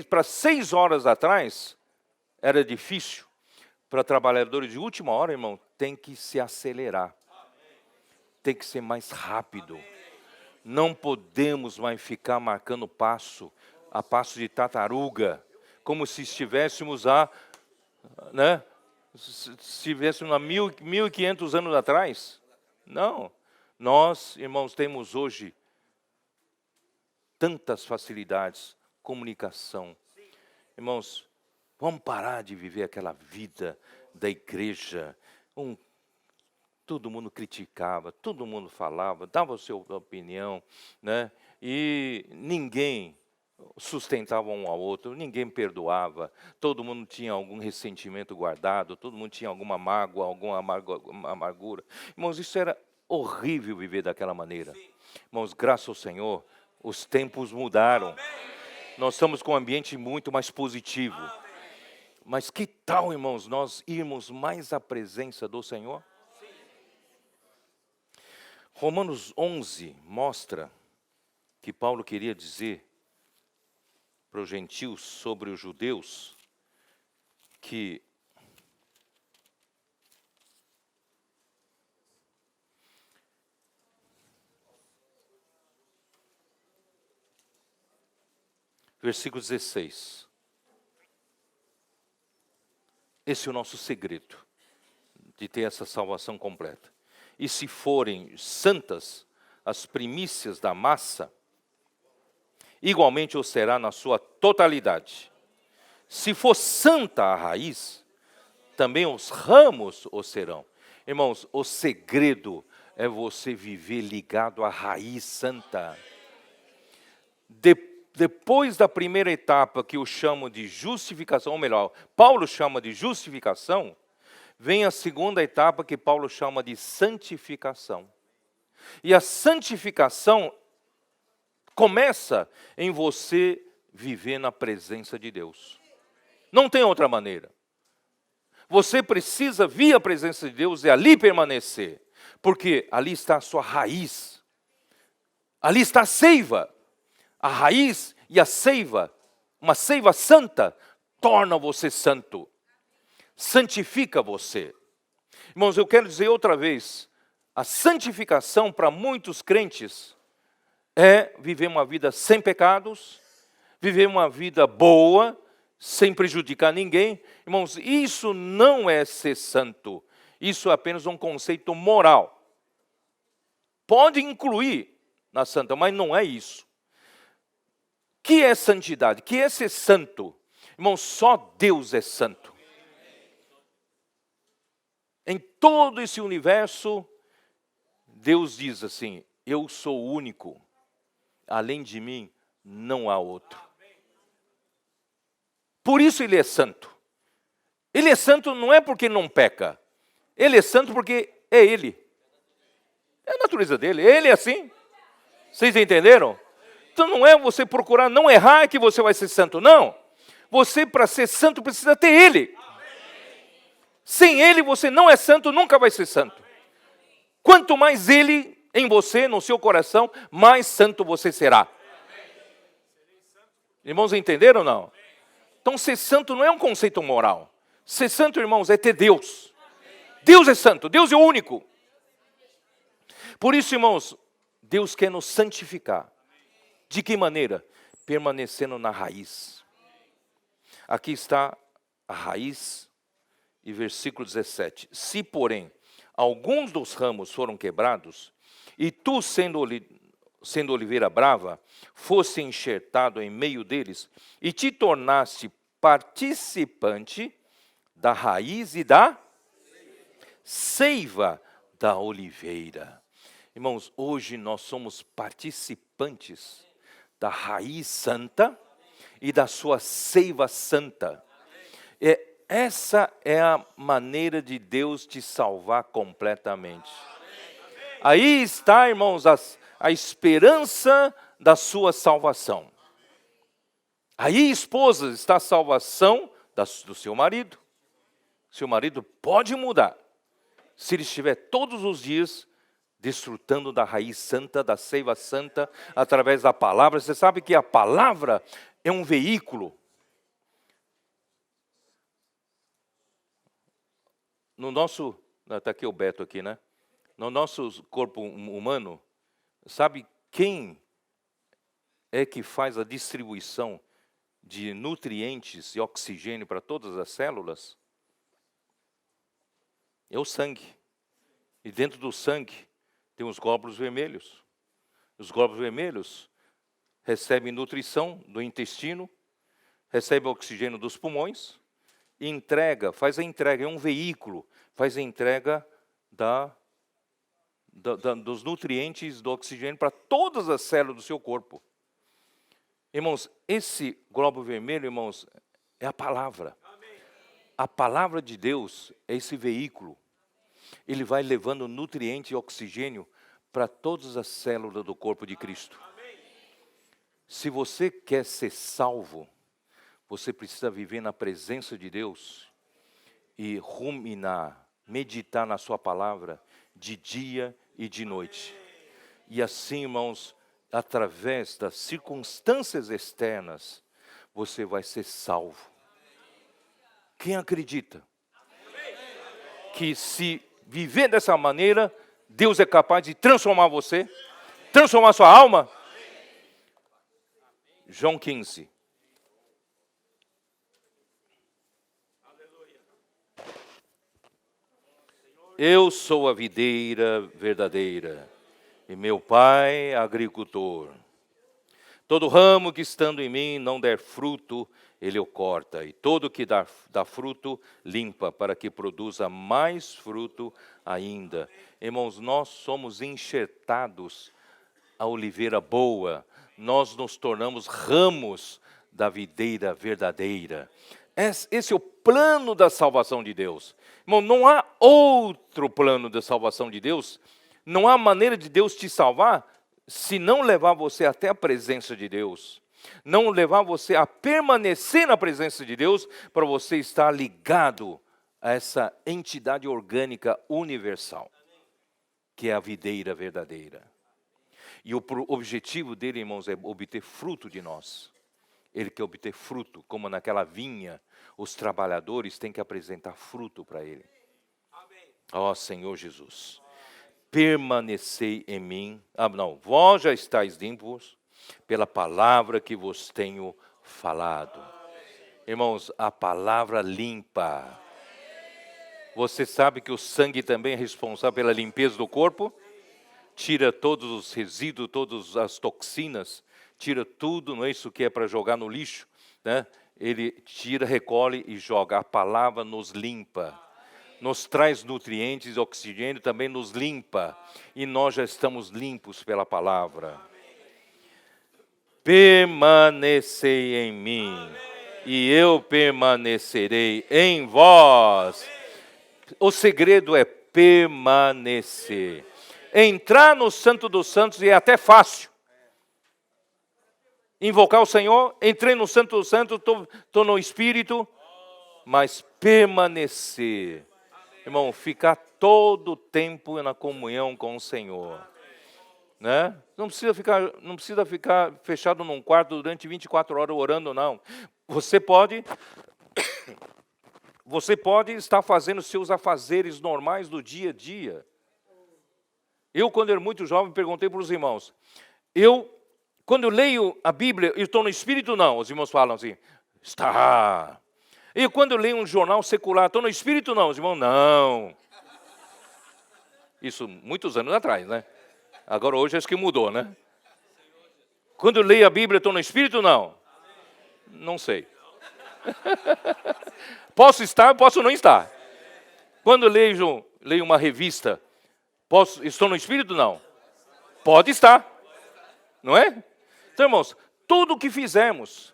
para 6 horas atrás era difícil, para trabalhadores de última hora, irmão, tem que se acelerar. Tem que ser mais rápido. Não podemos mais ficar marcando passo, a passo de tartaruga, como se estivéssemos se estivéssemos há 1.500 anos atrás. Não. Nós, irmãos, temos hoje tantas facilidades, comunicação. Irmãos, vamos parar de viver aquela vida da igreja. Todo mundo criticava, todo mundo falava, dava a sua opinião, né? E ninguém sustentava um ao outro, ninguém perdoava, todo mundo tinha algum ressentimento guardado, todo mundo tinha alguma mágoa, alguma amargura. Irmãos, isso era horrível viver daquela maneira. Irmãos, graças ao Senhor, os tempos mudaram. Nós estamos com um ambiente muito mais positivo. Mas que tal, irmãos, nós irmos mais à presença do Senhor? Romanos 11 mostra que Paulo queria dizer para os gentios sobre os judeus que versículo 16. Esse é o nosso segredo de ter essa salvação completa. E se forem santas as primícias da massa, igualmente o será na sua totalidade. Se for santa a raiz, também os ramos o serão. Irmãos, o segredo é você viver ligado à raiz santa. Depois da primeira etapa, que eu chamo de justificação, ou melhor, Paulo chama de justificação, vem a segunda etapa que Paulo chama de santificação. E a santificação começa em você viver na presença de Deus. Não tem outra maneira. Você precisa vir à presença de Deus e ali permanecer. Porque ali está a sua raiz. Ali está a seiva. A raiz e a seiva, uma seiva santa, torna você santo. Santifica você. Irmãos, eu quero dizer outra vez, a santificação para muitos crentes é viver uma vida sem pecados, viver uma vida boa, sem prejudicar ninguém. Irmãos, isso não é ser santo, isso é apenas um conceito moral. Pode incluir na santa, mas não é isso. O que é santidade? O que é ser santo? Irmãos, só Deus é santo. Em todo esse universo, Deus diz assim, eu sou o único, além de mim não há outro. Por isso ele é santo. Ele é santo não é porque não peca, ele é santo porque é ele. É a natureza dele, ele é assim. Vocês entenderam? Então não é você procurar não errar que você vai ser santo, não. Você, para ser santo, precisa ter ele. Sem ele, você não é santo, nunca vai ser santo. Quanto mais ele em você, no seu coração, mais santo você será. Irmãos, entenderam ou não? Então, ser santo não é um conceito moral. Ser santo, irmãos, é ter Deus. Deus é santo, Deus é o único. Por isso, irmãos, Deus quer nos santificar. De que maneira? Permanecendo na raiz. Aqui está a raiz. E versículo 17, se porém alguns dos ramos foram quebrados, e tu sendo oliveira brava, fosse enxertado em meio deles, e te tornaste participante da raiz e da seiva da oliveira. Irmãos, hoje nós somos participantes da raiz santa e da sua seiva santa. Essa é a maneira de Deus te salvar completamente. Aí está, irmãos, a esperança da sua salvação. Aí, esposas, está a salvação do seu marido. Seu marido pode mudar, se ele estiver todos os dias desfrutando da raiz santa, da seiva santa, através da palavra. Você sabe que a palavra é um veículo. No nosso, está aqui o Beto aqui, né? No nosso corpo humano, sabe quem é que faz a distribuição de nutrientes e oxigênio para todas as células? É o sangue. E dentro do sangue tem os glóbulos vermelhos. Os glóbulos vermelhos recebem nutrição do intestino, recebem oxigênio dos pulmões e faz a entrega, é um veículo, faz a entrega dos nutrientes, do oxigênio para todas as células do seu corpo. Irmãos, esse glóbulo vermelho, irmãos, é a palavra. A palavra de Deus é esse veículo. Ele vai levando nutriente e oxigênio para todas as células do corpo de Cristo. Se você quer ser salvo, você precisa viver na presença de Deus e ruminar, meditar na sua palavra de dia e de noite. E assim, irmãos, através das circunstâncias externas, você vai ser salvo. Quem acredita que se viver dessa maneira, Deus é capaz de transformar você, transformar sua alma? João 15. Eu sou a videira verdadeira, e meu pai agricultor. Todo ramo que estando em mim não der fruto, ele o corta, e todo que dá fruto, limpa, para que produza mais fruto ainda. Irmãos, nós somos enxertados a oliveira boa, nós nos tornamos ramos da videira verdadeira. Esse é o plano da salvação de Deus. Irmão, não há outro plano da salvação de Deus, não há maneira de Deus te salvar se não levar você até a presença de Deus. Não levar você a permanecer na presença de Deus, para você estar ligado a essa entidade orgânica universal, que é a videira verdadeira. E o objetivo dele, irmãos, é obter fruto de nós. Ele quer obter fruto, como naquela vinha, os trabalhadores têm que apresentar fruto para ele. Ó Senhor Jesus, permanecei em mim. Vós já estáis limpos pela palavra que vos tenho falado. Irmãos, a palavra limpa. Você sabe que o sangue também é responsável pela limpeza do corpo? Tira todos os resíduos, todas as toxinas, tira tudo, não é isso que é para jogar no lixo, né? Ele tira, recolhe e joga. A palavra nos limpa, nos traz nutrientes, oxigênio, também nos limpa. E nós já estamos limpos pela palavra. Permanecei em mim, e eu permanecerei em vós. O segredo é permanecer. Entrar no Santo dos Santos é até fácil. Invocar o Senhor, entrei no Santo dos Santos, estou no Espírito, mas permanecer. Irmão, ficar todo o tempo na comunhão com o Senhor. Né? Não precisa ficar fechado num quarto durante 24 horas orando, não. Você pode estar fazendo seus afazeres normais do dia a dia. Eu, quando era muito jovem, perguntei para os irmãos. Quando eu leio a Bíblia, eu estou no Espírito? Não. Os irmãos falam assim, está. E quando eu leio um jornal secular, estou no Espírito? Não. Os irmãos, não. Isso muitos anos atrás, né? Agora hoje acho que mudou, né? Quando eu leio a Bíblia, estou no Espírito? Não. Não sei. Posso estar, posso não estar. Quando eu leio uma revista, estou no Espírito? Não. Pode estar, não é? Então, irmãos, tudo o que fizemos,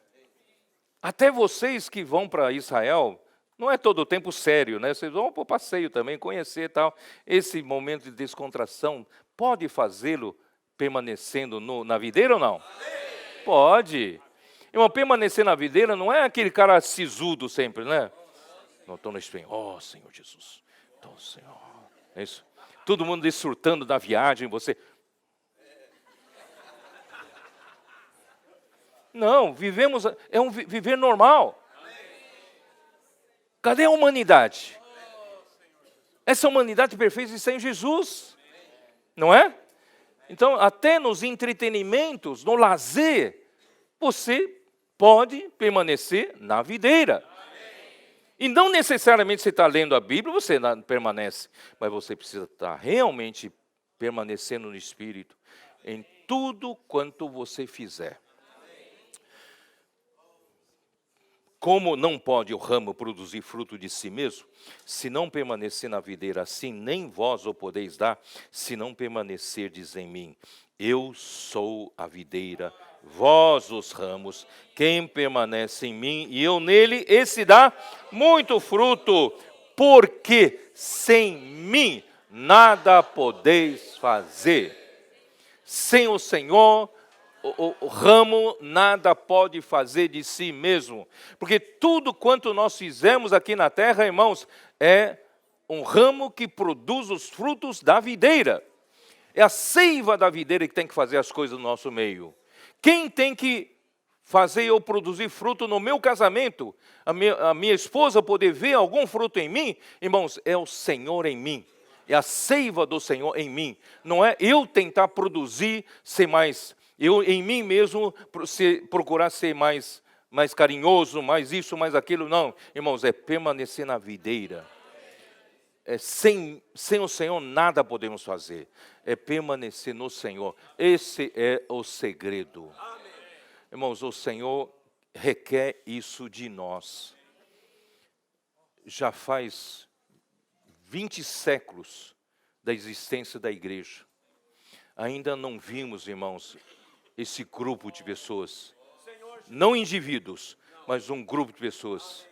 até vocês que vão para Israel, não é todo o tempo sério, né? Vocês vão para o passeio também, conhecer e tal. Esse momento de descontração, pode fazê-lo permanecendo na videira ou não? Pode. Irmão, permanecer na videira não é aquele cara sisudo sempre, né? Não estou no espinho. Oh, Senhor Jesus. Então, Senhor. É isso. Todo mundo desfrutando da viagem, você... Não, vivemos, é um viver normal. Cadê a humanidade? Essa humanidade perfeita está em Jesus. Não é? Então, até nos entretenimentos, no lazer, você pode permanecer na videira. E não necessariamente você está lendo a Bíblia, você permanece. Mas você precisa estar realmente permanecendo no Espírito em tudo quanto você fizer. Como não pode o ramo produzir fruto de si mesmo, se não permanecer na videira, assim nem vós o podeis dar, se não permanecerdes em mim. Eu sou a videira, vós os ramos, quem permanece em mim e eu nele, esse dá muito fruto, porque sem mim nada podeis fazer. Sem o Senhor, o ramo nada pode fazer de si mesmo, porque tudo quanto nós fizemos aqui na terra, irmãos, é um ramo que produz os frutos da videira. É a seiva da videira que tem que fazer as coisas no nosso meio. Quem tem que fazer eu produzir fruto no meu casamento, a minha esposa poder ver algum fruto em mim, irmãos, é o Senhor em mim. É a seiva do Senhor em mim. Não é eu tentar produzir, ser mais... Eu, em mim mesmo, procurar ser mais carinhoso, mais isso, mais aquilo. Não, irmãos, é permanecer na videira. Sem o Senhor nada podemos fazer. É permanecer no Senhor. Esse é o segredo. Amém. Irmãos, o Senhor requer isso de nós. Já faz 20 séculos da existência da igreja. Ainda não vimos, irmãos, esse grupo de pessoas, não indivíduos, mas um grupo de pessoas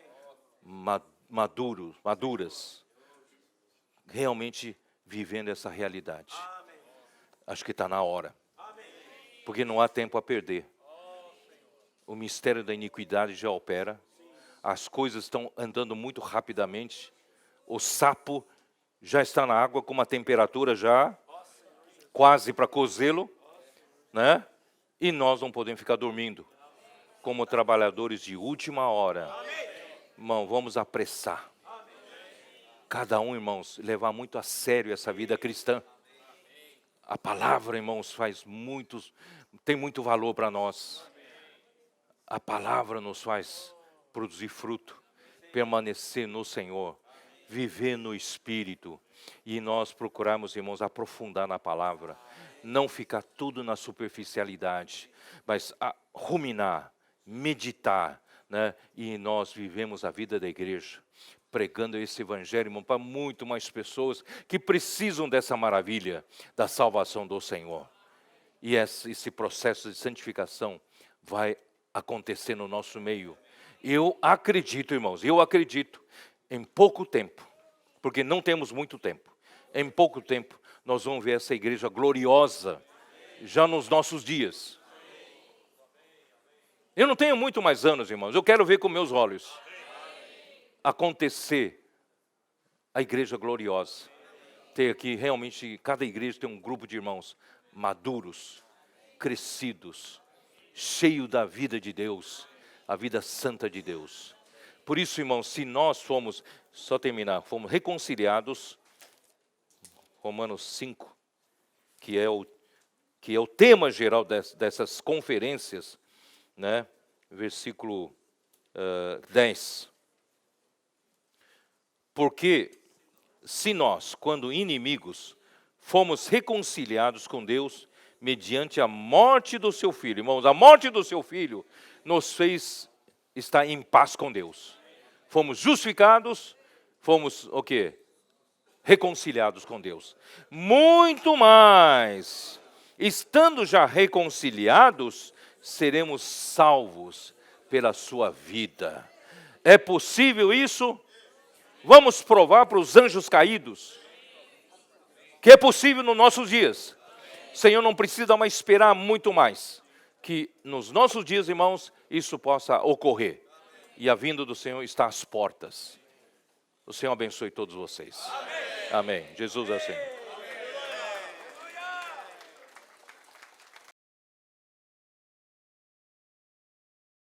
maduras, realmente vivendo essa realidade. Acho que está na hora, porque não há tempo a perder. O mistério da iniquidade já opera, as coisas estão andando muito rapidamente, o sapo já está na água com uma temperatura já quase para cozê-lo, né? E nós não podemos ficar dormindo, como trabalhadores de última hora. Irmão, vamos apressar. Cada um, irmãos, levar muito a sério essa vida cristã. A palavra, irmãos, tem muito valor para nós. A palavra nos faz produzir fruto, permanecer no Senhor, viver no Espírito. E nós procurarmos, irmãos, aprofundar na palavra. Não ficar tudo na superficialidade, mas ruminar, meditar, né? E nós vivemos a vida da igreja, pregando esse evangelho, irmão, para muito mais pessoas que precisam dessa maravilha da salvação do Senhor. E esse processo de santificação vai acontecer no nosso meio. Eu acredito, irmãos, em pouco tempo, porque não temos muito tempo, em pouco tempo, nós vamos ver essa igreja gloriosa, já nos nossos dias. Eu não tenho muito mais anos, irmãos, eu quero ver com meus olhos acontecer a igreja gloriosa. Ter aqui, realmente, cada igreja tem um grupo de irmãos maduros, crescidos, cheio da vida de Deus, a vida santa de Deus. Por isso, irmãos, se nós fomos reconciliados, Romanos 5, que é o tema geral dessas conferências, né? Versículo 10. Porque se nós, quando inimigos, fomos reconciliados com Deus mediante a morte do seu Filho, irmãos, a morte do seu Filho nos fez estar em paz com Deus. Fomos justificados, fomos o quê? Reconciliados com Deus. Muito mais, estando já reconciliados, seremos salvos pela sua vida. É possível isso? Vamos provar para os anjos caídos que é possível nos nossos dias. O Senhor não precisa mais esperar muito mais. Que nos nossos dias, irmãos, isso possa ocorrer. E a vinda do Senhor está às portas. O Senhor abençoe todos vocês. Amém. Jesus é o Senhor.